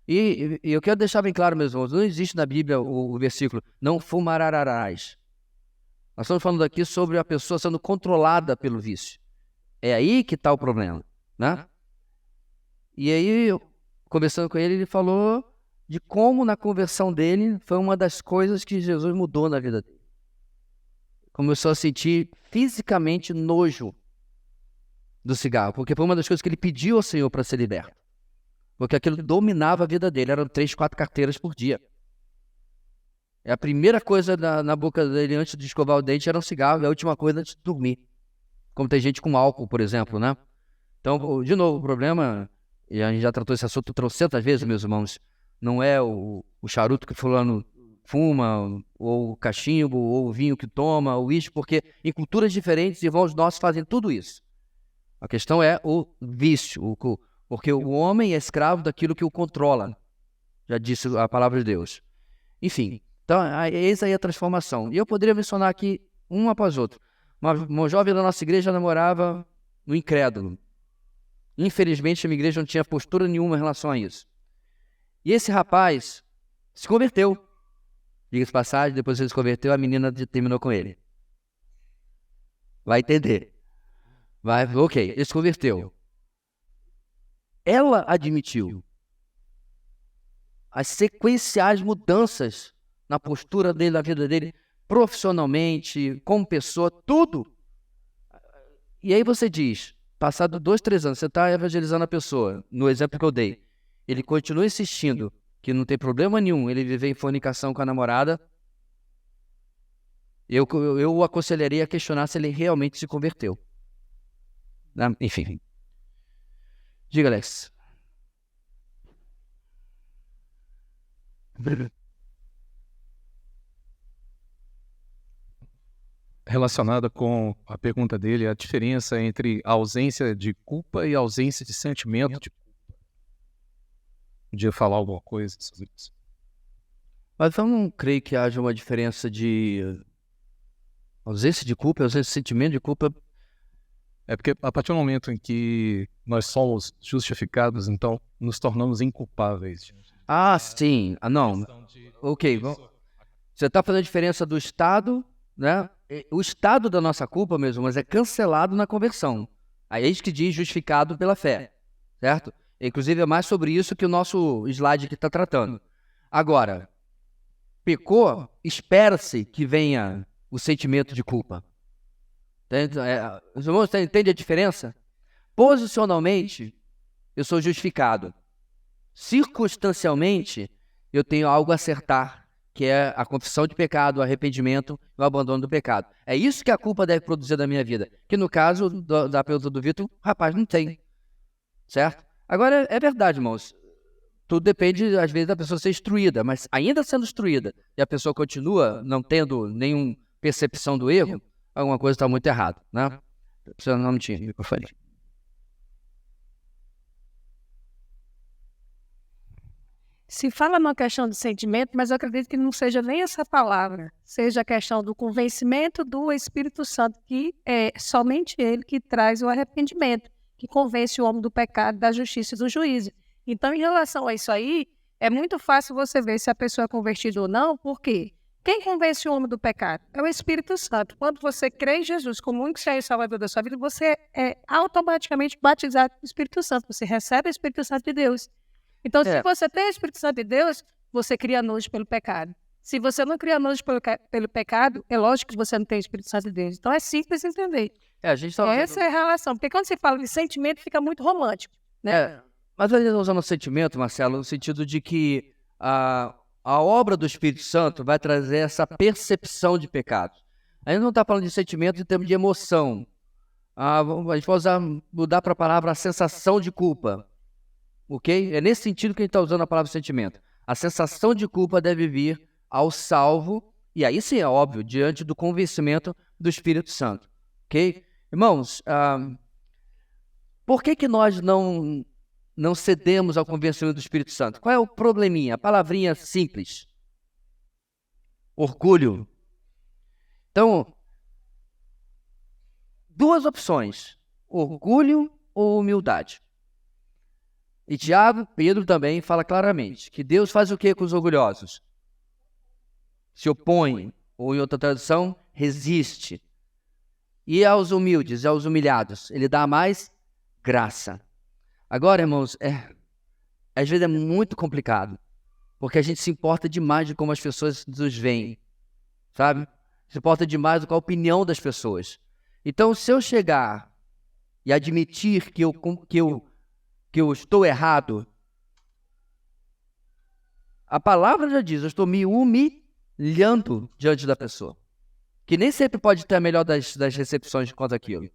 E eu quero deixar bem claro, meus irmãos, não existe na Bíblia o versículo, não fumararás. Nós estamos falando aqui sobre a pessoa sendo controlada pelo vício. É aí que está o problema, né? E aí, conversando com ele, ele falou de como na conversão dele foi uma das coisas que Jesus mudou na vida dele. Começou a sentir fisicamente nojo do cigarro, porque foi uma das coisas que ele pediu ao Senhor para ser liberto. Porque aquilo dominava a vida dele, eram 3, 4 carteiras por dia. A primeira coisa na boca dele antes de escovar o dente era um cigarro, e a última coisa antes de dormir. Como tem gente com álcool, por exemplo, né? Então, de novo, o problema, e a gente já tratou esse assunto 300 vezes, meus irmãos, não é o charuto que fulano fuma, ou o cachimbo, ou o vinho que toma, ou isso, porque em culturas diferentes, irmãos nossos fazem tudo isso. A questão é o vício, porque o homem é escravo daquilo que o controla. Já disse a palavra de Deus. Enfim, então, eis aí a transformação. E eu poderia mencionar aqui, um após outro. Uma jovem da nossa igreja namorava no incrédulo. Infelizmente, a minha igreja não tinha postura nenhuma em relação a isso. E esse rapaz se converteu. Diga-se de passagem, depois ele se converteu, a menina terminou com ele. Vai entender. Ok, ele se converteu. Ela admitiu as sequenciais mudanças na postura dele, na vida dele, profissionalmente, como pessoa, tudo. E aí você diz, passado 2, 3 anos, você está evangelizando a pessoa, no exemplo que eu dei, ele continua insistindo que não tem problema nenhum ele viver em fornicação com a namorada, eu o aconselharia a questionar se ele realmente se converteu. Enfim. Diga, Alex. Relacionada com a pergunta dele, a diferença entre a ausência de culpa e a ausência de sentimento de culpa. Podia falar alguma coisa sobre isso? Mas eu não creio que haja uma diferença de ausência de culpa e ausência de sentimento de culpa. É porque a partir do momento em que nós somos justificados, então nos tornamos inculpáveis. Ah, sim. Não. Ok. Você está fazendo a diferença do estado, né? O estado da nossa culpa mesmo, mas é cancelado na conversão. Aí é isso que diz justificado pela fé, certo? Inclusive é mais sobre isso que o nosso slide aqui está tratando. Agora, pecou, espera-se que venha o sentimento de culpa. Os irmãos entendem a diferença? Posicionalmente, eu sou justificado. Circunstancialmente, eu tenho algo a acertar, que é a confissão de pecado, o arrependimento e o abandono do pecado. É isso que a culpa deve produzir na minha vida. Que no caso da pergunta do Vitor, rapaz, não tem. Certo? Agora, é verdade, irmãos. Tudo depende, às vezes, da pessoa ser instruída, mas ainda sendo instruída, e a pessoa continua não tendo nenhuma percepção do erro, alguma coisa está muito errada, né? Você não tinha microfone. Se fala numa questão de sentimento, mas eu acredito que não seja nem essa palavra, seja a questão do convencimento do Espírito Santo, que é somente ele que traz o arrependimento. que convence o homem do pecado, da justiça e do juízo. Então, em relação a isso aí, é muito fácil você ver se a pessoa é convertida ou não, por quê? Quem convence o homem do pecado? É o Espírito Santo. Quando você crê em Jesus como único Senhor e Salvador da sua vida, você é automaticamente batizado com o Espírito Santo. Você recebe o Espírito Santo de Deus. Então, se você tem o Espírito Santo de Deus, você cria nojo pelo pecado. Se você não cria nojo pelo pecado, é lógico que você não tem o Espírito Santo de Deus. Então, é simples entender. A gente tá Essa é a relação. Porque quando se fala de sentimento, fica muito romântico, né? Mas a gente está usando o sentimento, Marcelo, no sentido de que a obra do Espírito Santo vai trazer essa percepção de pecado. A gente não está falando de sentimento em termos de emoção. A gente pode mudar para a palavra a sensação de culpa. Ok? É nesse sentido que a gente está usando a palavra sentimento. A sensação de culpa deve vir ao salvo, e aí sim é óbvio, diante do convencimento do Espírito Santo. Ok? Irmãos, por que nós não cedemos ao convencimento do Espírito Santo? Qual é o probleminha? A palavrinha simples. Orgulho. Então, duas opções. Orgulho ou humildade. E Tiago, Pedro também fala claramente que Deus faz o que com os orgulhosos? Se opõe, ou em outra tradução, resiste. E aos humildes, aos humilhados, ele dá mais graça. Agora, irmãos, às vezes é muito complicado, porque a gente se importa demais de como as pessoas nos veem, sabe? Se importa demais com a opinião das pessoas. Então, se eu chegar e admitir que eu estou errado, a palavra já diz, eu estou me humilhando diante da pessoa, que nem sempre pode ter a melhor das recepções quanto àquilo.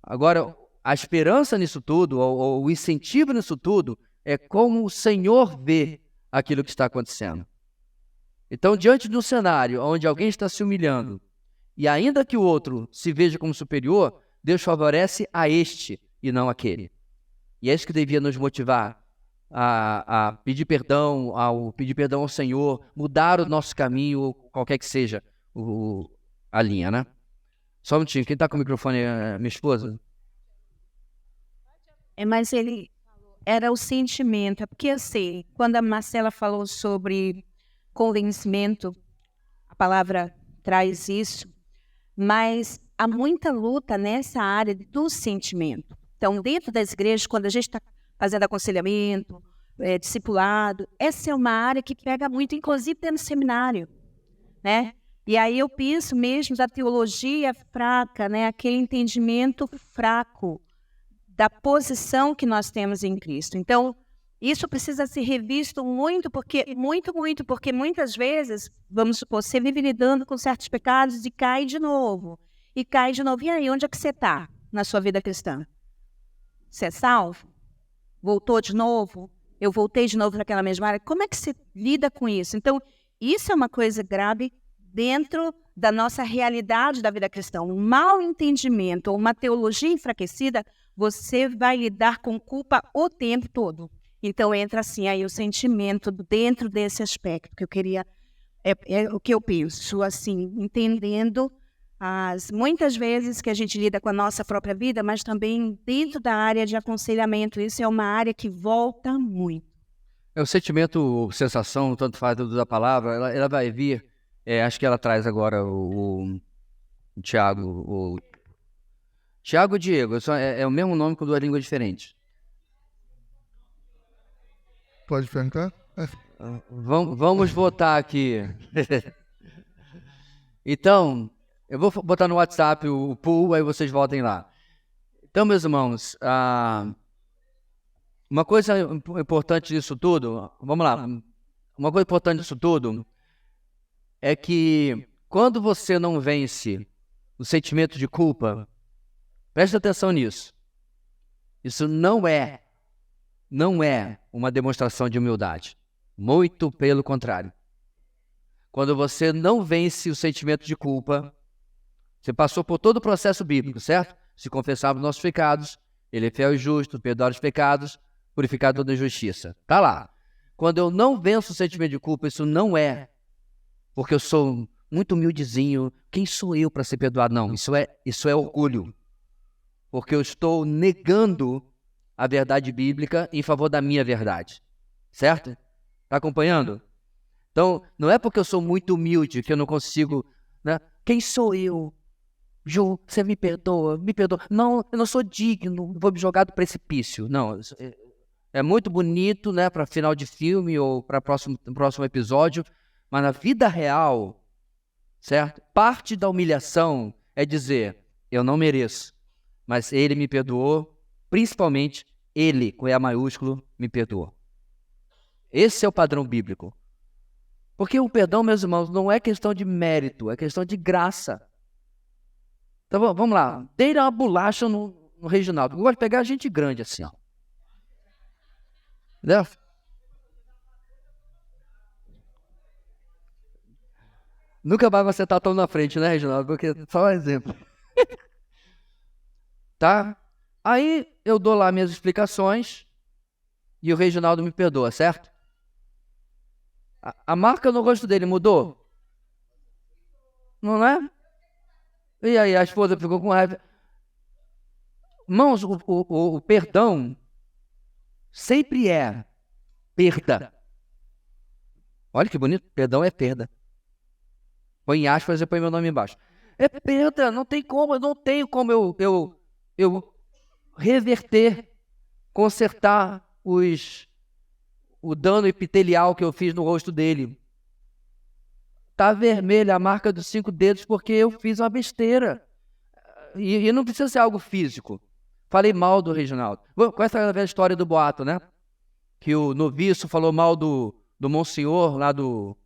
Agora, a esperança nisso tudo, ou o incentivo nisso tudo, é como o Senhor vê aquilo que está acontecendo. Então, diante de um cenário onde alguém está se humilhando, e ainda que o outro se veja como superior, Deus favorece a este e não aquele. E é isso que devia nos motivar a pedir perdão ao Senhor, mudar o nosso caminho, qualquer que seja a linha, né? Só um minutinho, quem está com o microfone é minha esposa? Mas ele era o sentimento, porque assim, quando a Marcela falou sobre convencimento, a palavra traz isso, mas há muita luta nessa área do sentimento. Então, dentro das igrejas, quando a gente está fazendo aconselhamento, discipulado, essa é uma área que pega muito, inclusive dentro do seminário, né? E aí eu penso mesmo da teologia fraca, né? Aquele entendimento fraco da posição que nós temos em Cristo. Então, isso precisa ser revisto muito, porque muitas vezes, vamos supor, você vive lidando com certos pecados e cai de novo. E cai de novo. E aí, onde é que você está na sua vida cristã? Você é salvo? Voltou de novo? Eu voltei de novo para aquela mesma área? Como é que você lida com isso? Então, isso é uma coisa grave dentro da nossa realidade da vida cristã. Um mau entendimento ou uma teologia enfraquecida, você vai lidar com culpa o tempo todo. Então, entra assim aí o sentimento dentro desse aspecto que eu queria, é o que eu penso, assim, entendendo muitas vezes que a gente lida com a nossa própria vida, mas também dentro da área de aconselhamento. Isso é uma área que volta muito. O sentimento, sensação, tanto faz da palavra, ela vai vir, acho que ela traz agora o Tiago, Tiago e Diego, é o mesmo nome com duas línguas diferentes. Pode perguntar? Vamos votar aqui. Então, eu vou botar no WhatsApp o pool, aí vocês votem lá. Então, meus irmãos, uma coisa importante disso tudo, vamos lá, uma coisa importante disso tudo é que quando você não vence o sentimento de culpa, preste atenção nisso. Isso não é uma demonstração de humildade. Muito pelo contrário. Quando você não vence o sentimento de culpa, você passou por todo o processo bíblico, certo? Se confessarmos nossos pecados, ele é fiel e justo, perdoar os pecados, purificar toda injustiça. Tá lá. Quando eu não venço o sentimento de culpa, isso não é porque eu sou muito humildezinho. Quem sou eu para ser perdoado? Não, isso é orgulho. porque eu estou negando a verdade bíblica em favor da minha verdade. Certo? Está acompanhando? Então, não é porque eu sou muito humilde que eu não consigo, né? Quem sou eu? Ju, você me perdoa, me perdoa. Não, eu não sou digno, vou me jogar do precipício. Não, é muito bonito, né, para final de filme ou para próximo episódio, mas na vida real, certo? Parte da humilhação é dizer, eu não mereço, mas ele me perdoou, principalmente ele, com E maiúsculo, me perdoou. Esse é o padrão bíblico. Porque o perdão, meus irmãos, não é questão de mérito, é questão de graça. Então vamos lá, deira uma bolacha no Reginaldo. Eu gosto de pegar gente grande assim, ó. Entendeu? Nunca mais você tá tão na frente, né, Reginaldo? Porque só um exemplo. Tá? Aí eu dou lá minhas explicações e o Reginaldo me perdoa, certo? A marca no rosto dele mudou? Não é? E aí a esposa ficou com raiva. Irmãos, o perdão sempre é perda. Olha que bonito, perdão é perda. Põe em aspas e põe meu nome embaixo. É perda, não tem como, eu não tenho como eu reverter, consertar o dano epitelial que eu fiz no rosto dele. Tá vermelha a marca dos 5 dedos porque eu fiz uma besteira. E não precisa ser algo físico. Falei mal do Reginaldo. Conhece a velha história do boato, né? Que o noviço falou mal do monsenhor lá do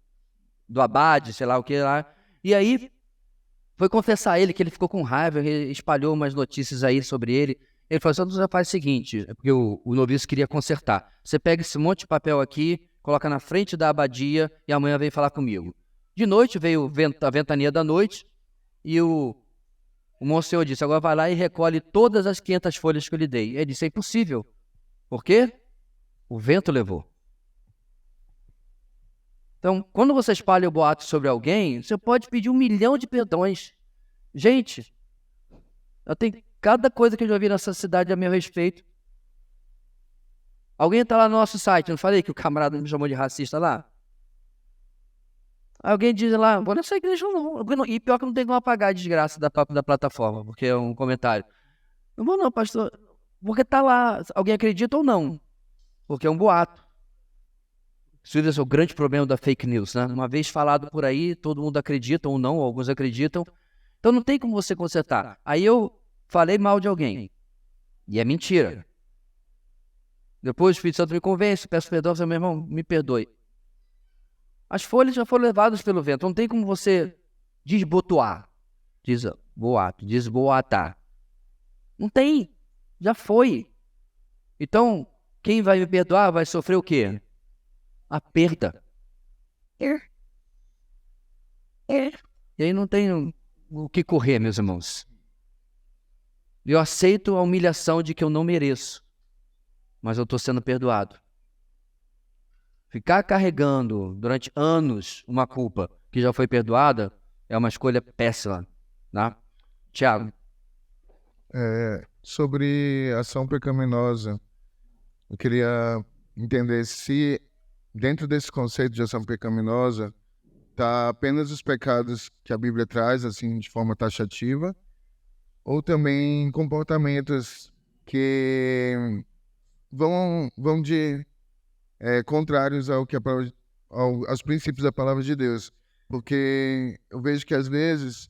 abade, sei lá o que lá. E aí foi confessar a ele que ele ficou com raiva, espalhou umas notícias aí sobre ele. Ele falou assim, você faz o seguinte, porque o noviço queria consertar. Você pega esse monte de papel aqui, coloca na frente da abadia e amanhã vem falar comigo. De noite veio a ventania da noite e o monsenhor disse, agora vai lá e recolhe todas as 500 folhas que eu lhe dei. Ele disse, é impossível. Por quê? O vento levou. Então, quando você espalha o boato sobre alguém, você pode pedir 1 milhão de perdões. Gente, eu tenho cada coisa que eu já vi nessa cidade a meu respeito. Alguém está lá no nosso site, não falei que o camarada me chamou de racista lá? Alguém diz lá, vou nessa igreja não. E pior que não tem como apagar a desgraça da plataforma, porque é um comentário. Não vou não, pastor, porque está lá, alguém acredita ou não, porque é um boato. Isso é o grande problema da fake news, né? Uma vez falado por aí, todo mundo acredita ou não, ou alguns acreditam. Então não tem como você consertar. Aí eu falei mal de alguém, e é mentira. Depois o Espírito Santo me convence, peço perdão, meu irmão, me perdoe. As folhas já foram levadas pelo vento, não tem como você desbotoar, desboatar. Não tem, já foi. Então, quem vai me perdoar vai sofrer o quê? A perda. E aí não tem o que correr, meus irmãos. Eu aceito a humilhação de que eu não mereço, mas eu estou sendo perdoado. Ficar carregando durante anos uma culpa que já foi perdoada é uma escolha péssima, né? Tiago. Sobre ação pecaminosa, eu queria entender se dentro desse conceito de ação pecaminosa está apenas os pecados que a Bíblia traz, assim, de forma taxativa, ou também comportamentos que vão de contrários ao que aos princípios da palavra de Deus. Porque eu vejo que às vezes,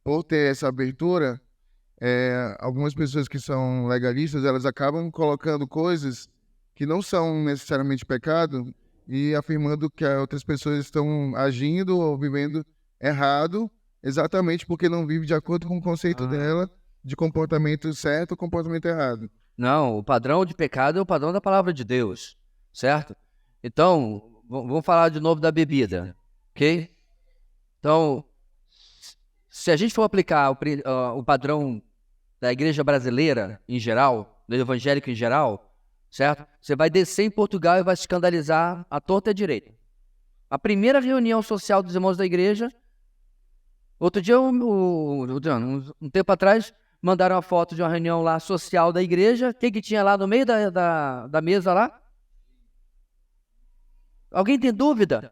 por ter essa abertura, algumas pessoas que são legalistas, elas acabam colocando coisas que não são necessariamente pecado e afirmando que outras pessoas estão agindo ou vivendo errado exatamente porque não vive de acordo com o conceito dela de comportamento certo ou comportamento errado. Não, o padrão de pecado é o padrão da palavra de Deus, certo? Então, vamos falar de novo da bebida, ok? Então, se a gente for aplicar o padrão da igreja brasileira em geral, do evangélico em geral, certo? Você vai descer em Portugal e vai se escandalizar à torta e à direita. A primeira reunião social dos irmãos da igreja, outro dia, um tempo atrás, mandaram uma foto de uma reunião lá social da igreja. O que tinha lá no meio da mesa lá? Alguém tem dúvida?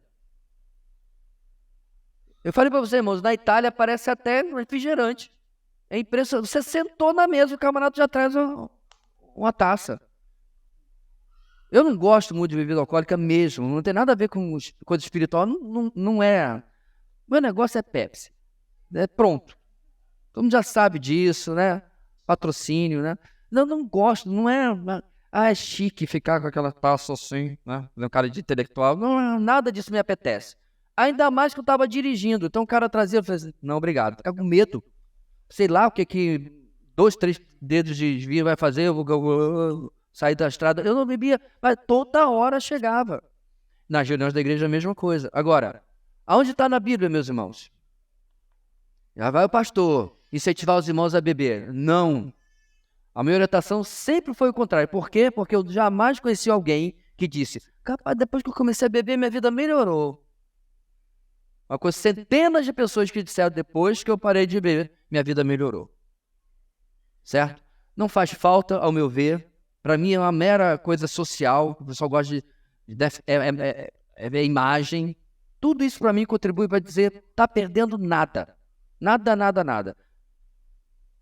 Eu falei para vocês, irmãos, na Itália parece até refrigerante. É impressionante. Você sentou na mesa, o camarada já traz uma taça. Eu não gosto muito de bebida alcoólica mesmo. Não tem nada a ver com coisa espiritual. Não é. Meu negócio é Pepsi. É pronto. Todo mundo já sabe disso, né? Patrocínio, né? Não gosto. Não é... é chique ficar com aquela taça assim, né? Um cara de intelectual. Não, nada disso me apetece. Ainda mais que eu estava dirigindo. Então o cara trazia, eu falei assim, não, obrigado. Fica com medo. Sei lá o que 2, 3 dedos de vinho vai fazer, eu vou sair da estrada. Eu não bebia, mas toda hora chegava. Nas reuniões da igreja a mesma coisa. Agora, aonde está na Bíblia, meus irmãos? Já vai o pastor incentivar os irmãos a beber. Não. A minha orientação sempre foi o contrário. Por quê? Porque eu jamais conheci alguém que disse, capaz, depois que eu comecei a beber, minha vida melhorou. Uma coisa, centenas de pessoas que disseram depois que eu parei de beber, minha vida melhorou. Certo? Não faz falta, ao meu ver. Para mim é uma mera coisa social. O pessoal gosta é imagem. Tudo isso para mim contribui para dizer, tá perdendo nada. Nada.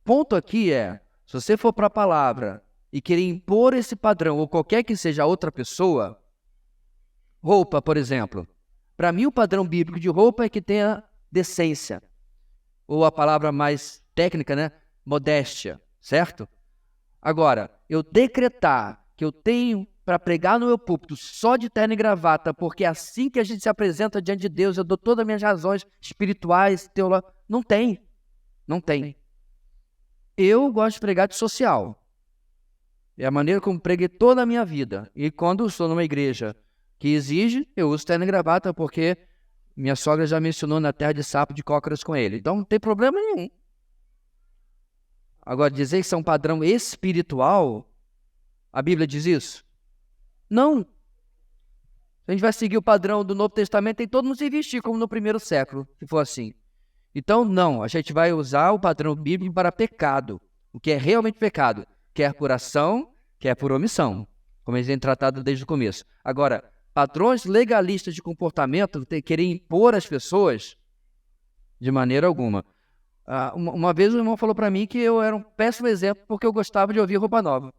Ponto aqui é, se você for para a palavra e querer impor esse padrão, ou qualquer que seja a outra pessoa, roupa, por exemplo. Para mim, o padrão bíblico de roupa é que tenha decência. Ou a palavra mais técnica, né? Modéstia, certo? Agora, eu decretar que eu tenho para pregar no meu púlpito só de terno e gravata, porque é assim que a gente se apresenta diante de Deus, eu dou todas as minhas razões espirituais, teológicas. Não tem. Eu gosto de pregar de social. É a maneira como preguei toda a minha vida. E quando estou numa igreja que exige, eu uso terno e gravata, porque minha sogra já mencionou na terra de sapo de cócoras com ele. Então não tem problema nenhum. Agora, dizer que isso é um padrão espiritual, a Bíblia diz isso? Não. Se a gente vai seguir o padrão do Novo Testamento, tem todo mundo se vestir como no primeiro século, se for assim. Então, não, a gente vai usar o padrão bíblico para pecado, o que é realmente pecado, quer por ação, quer por omissão, como eles têm tratado desde o começo. Agora, padrões legalistas de comportamento, querer impor às pessoas, de maneira alguma. Uma vez o irmão falou para mim que eu era um péssimo exemplo porque eu gostava de ouvir roupa nova.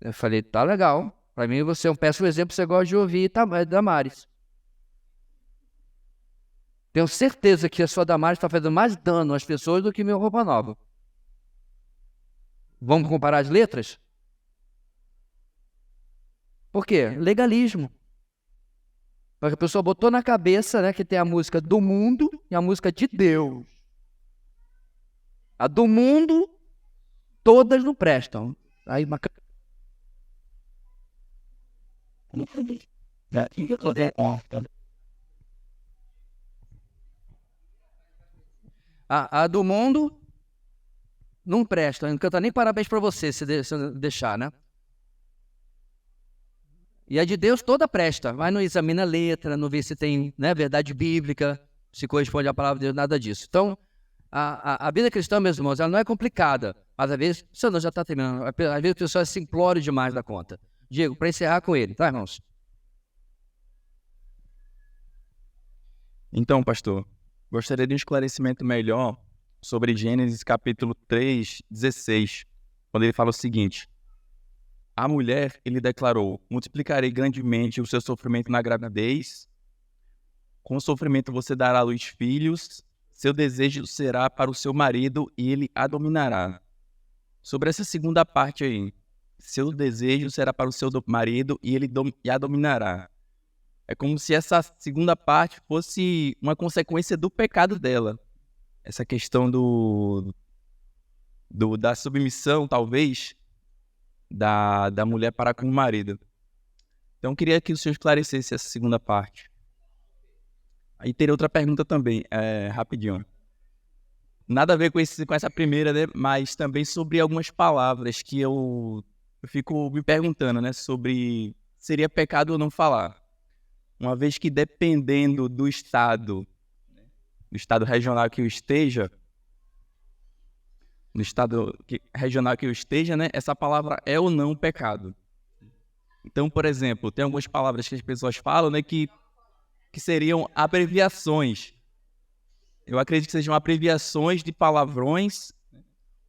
Eu falei, tá legal. Para mim você é um péssimo exemplo, você gosta de ouvir Damares. Tenho certeza que a sua Damares está fazendo mais dano às pessoas do que minha roupa nova. Vamos comparar as letras? Por quê? Legalismo. Porque a pessoa botou na cabeça, né, que tem a música do mundo e a música de Deus. A do mundo, todas não prestam. Aí uma... A do mundo não presta. Não canta nem parabéns para você, se deixar, né? E a de Deus toda presta. Vai, não examina a letra, não vê se tem, né, verdade bíblica, se corresponde à palavra de Deus, nada disso. Então, a vida cristã, meus irmãos, ela não é complicada. Mas às vezes, o senhor já está terminando, às vezes a pessoa se implora demais da conta. Diego, para encerrar com ele, tá, irmãos? Então, pastor, gostaria de um esclarecimento melhor sobre Gênesis capítulo 3, 16, quando ele fala o seguinte: a mulher, ele declarou, multiplicarei grandemente o seu sofrimento na gravidez, com o sofrimento você dará à luz filhos, seu desejo será para o seu marido e ele a dominará. Sobre essa segunda parte aí, seu desejo será para o seu marido e ele a dominará. É como se essa segunda parte fosse uma consequência do pecado dela. Essa questão da submissão, talvez, da mulher para com o marido. Então, eu queria que o senhor esclarecesse essa segunda parte. Aí teria outra pergunta também, rapidinho. Nada a ver com essa primeira, né? Mas também sobre algumas palavras que eu fico me perguntando, né? Sobre seria pecado ou não falar. Uma vez que dependendo do estado regional que eu esteja, no estado regional que eu esteja, né, essa palavra é ou não pecado. Então, por exemplo, tem algumas palavras que as pessoas falam, né, que seriam abreviações. Eu acredito que sejam abreviações de palavrões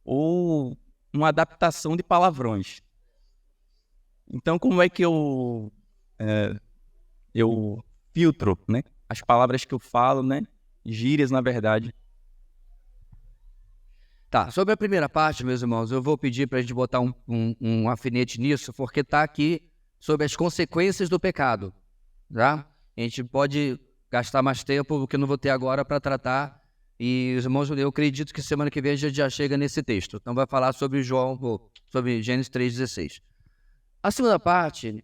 ou uma adaptação de palavrões. Então, como é que eu filtro, né, as palavras que eu falo, né, gírias, na verdade? Tá, sobre a primeira parte, meus irmãos, eu vou pedir para a gente botar um alfinete nisso, porque está aqui sobre as consequências do pecado, tá? A gente pode gastar mais tempo do que eu não vou ter agora para tratar, e os irmãos, eu acredito que semana que vem a gente já chega nesse texto. Então vai falar sobre sobre Gênesis 3,16. A segunda parte,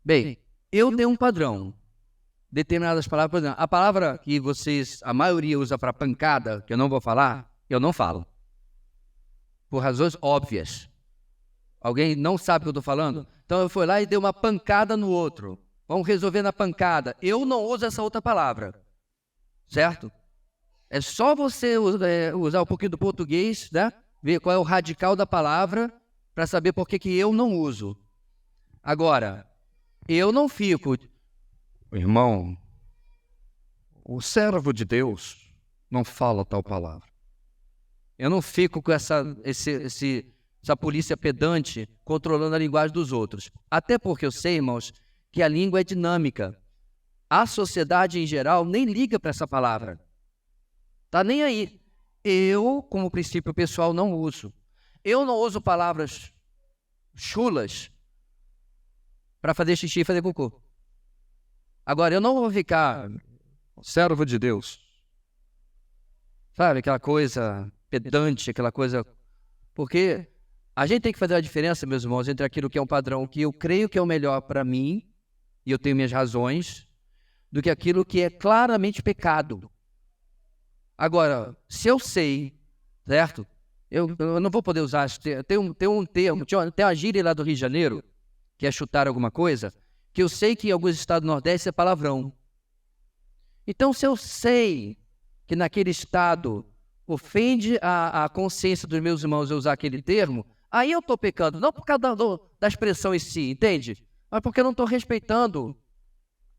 bem, eu tenho um padrão. Determinadas palavras, por exemplo, a palavra que a maioria usa para pancada, que eu não vou falar, eu não falo. Por razões óbvias. Alguém não sabe o que eu estou falando? Então eu fui lá e dei uma pancada no outro. Vamos resolver na pancada. Eu não uso essa outra palavra. Certo? É só você usar um pouquinho do português, né? Ver qual é o radical da palavra para saber por que eu não uso. Agora, eu não fico... Irmão, o servo de Deus não fala tal palavra. Eu não fico com essa polícia pedante controlando a linguagem dos outros. Até porque eu sei, irmãos, que a língua é dinâmica. A sociedade em geral nem liga para essa palavra. Tá nem aí. Eu, como princípio pessoal, não uso. Eu não uso palavras chulas para fazer xixi e fazer cocô. Agora, eu não vou ficar servo de Deus. Sabe, aquela coisa pedante, aquela coisa... Porque a gente tem que fazer a diferença, meus irmãos, entre aquilo que é um padrão que eu creio que é o melhor para mim, e eu tenho minhas razões, do que aquilo que é claramente pecado. Agora, se eu sei, certo? Eu não vou poder usar... Tem um termo, tem uma gíria lá do Rio de Janeiro, que é chutar alguma coisa, que eu sei que em alguns estados do Nordeste é palavrão. Então, se eu sei que naquele estado ofende a consciência dos meus irmãos eu usar aquele termo, aí eu estou pecando, não por causa da expressão em si, entende? Mas porque eu não estou respeitando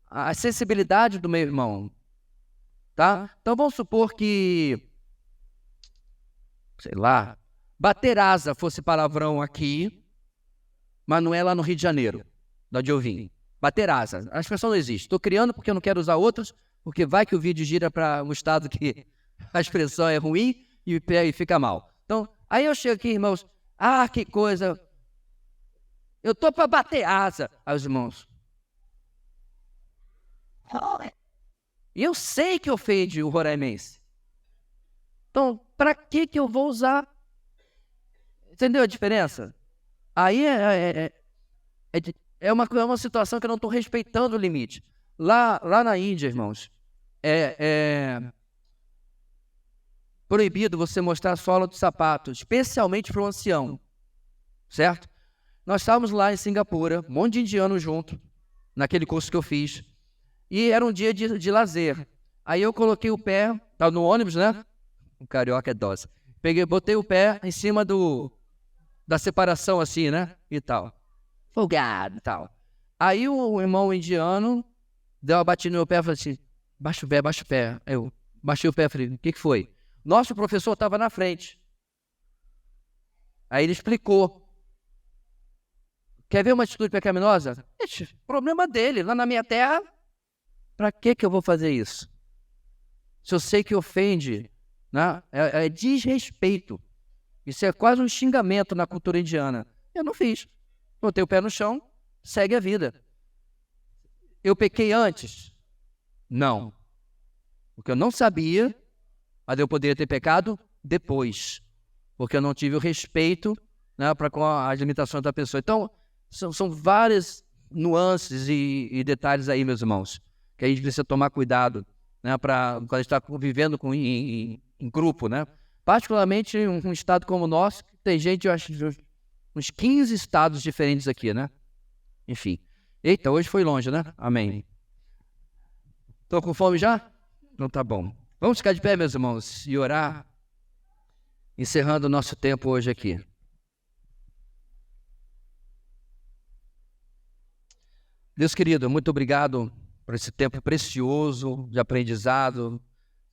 a sensibilidade do meu irmão. Tá? Então, vamos supor que, sei lá, bater asa fosse palavrão aqui, mas não é lá no Rio de Janeiro, de onde eu vim. Bater asa. A expressão não existe. Estou criando porque eu não quero usar outros, porque vai que o vídeo gira para um estado que a expressão é ruim e fica mal. Então, aí eu chego aqui, irmãos, que coisa. Eu estou para bater asa aos irmãos. E eu sei que ofende o roraimense. Então, para que eu vou usar? Entendeu a diferença? Aí é uma situação que eu não estou respeitando o limite. Lá na Índia, irmãos, é proibido você mostrar a sola do sapato, especialmente para o ancião, certo? Nós estávamos lá em Singapura, um monte de indiano junto, naquele curso que eu fiz, e era um dia de lazer. Aí eu coloquei o pé, estava no ônibus, né? O carioca é dose. Botei o pé em cima da separação assim, né? E tal. Folgado e tal. Aí o irmão indiano deu uma batida no meu pé e falou assim, baixa o pé. Eu baixei o pé e falei, o que foi? Nosso professor estava na frente. Aí ele explicou. Quer ver uma atitude pecaminosa? Problema dele, lá na minha terra, para que eu vou fazer isso? Se eu sei que ofende, né? É desrespeito. Isso é quase um xingamento na cultura indiana. Eu não fiz. Botei o pé no chão, segue a vida. Eu pequei antes? Não. Porque eu não sabia, mas eu poderia ter pecado depois. Porque eu não tive o respeito, né, com as limitações da pessoa. Então, são várias nuances e detalhes aí, meus irmãos, que a gente precisa tomar cuidado, né, quando a gente está convivendo em grupo, né? Particularmente em um estado como o nosso, tem gente, eu acho, uns 15 estados diferentes aqui, né? Enfim. Eita, hoje foi longe, né? Amém. Estou com fome já? Então tá bom. Vamos ficar de pé, meus irmãos, e orar. encerrando o nosso tempo hoje aqui. Deus querido, muito obrigado por esse tempo precioso de aprendizado,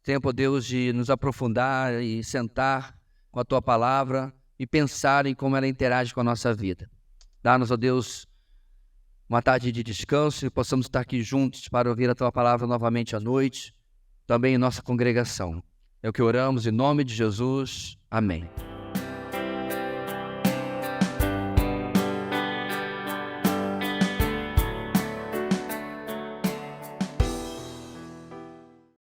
tempo, Deus, de nos aprofundar e sentar com a Tua palavra e pensar em como ela interage com a nossa vida. Dá-nos, ó Deus, uma tarde de descanso e possamos estar aqui juntos para ouvir a Tua palavra novamente à noite, também em nossa congregação. É o que oramos em nome de Jesus. Amém.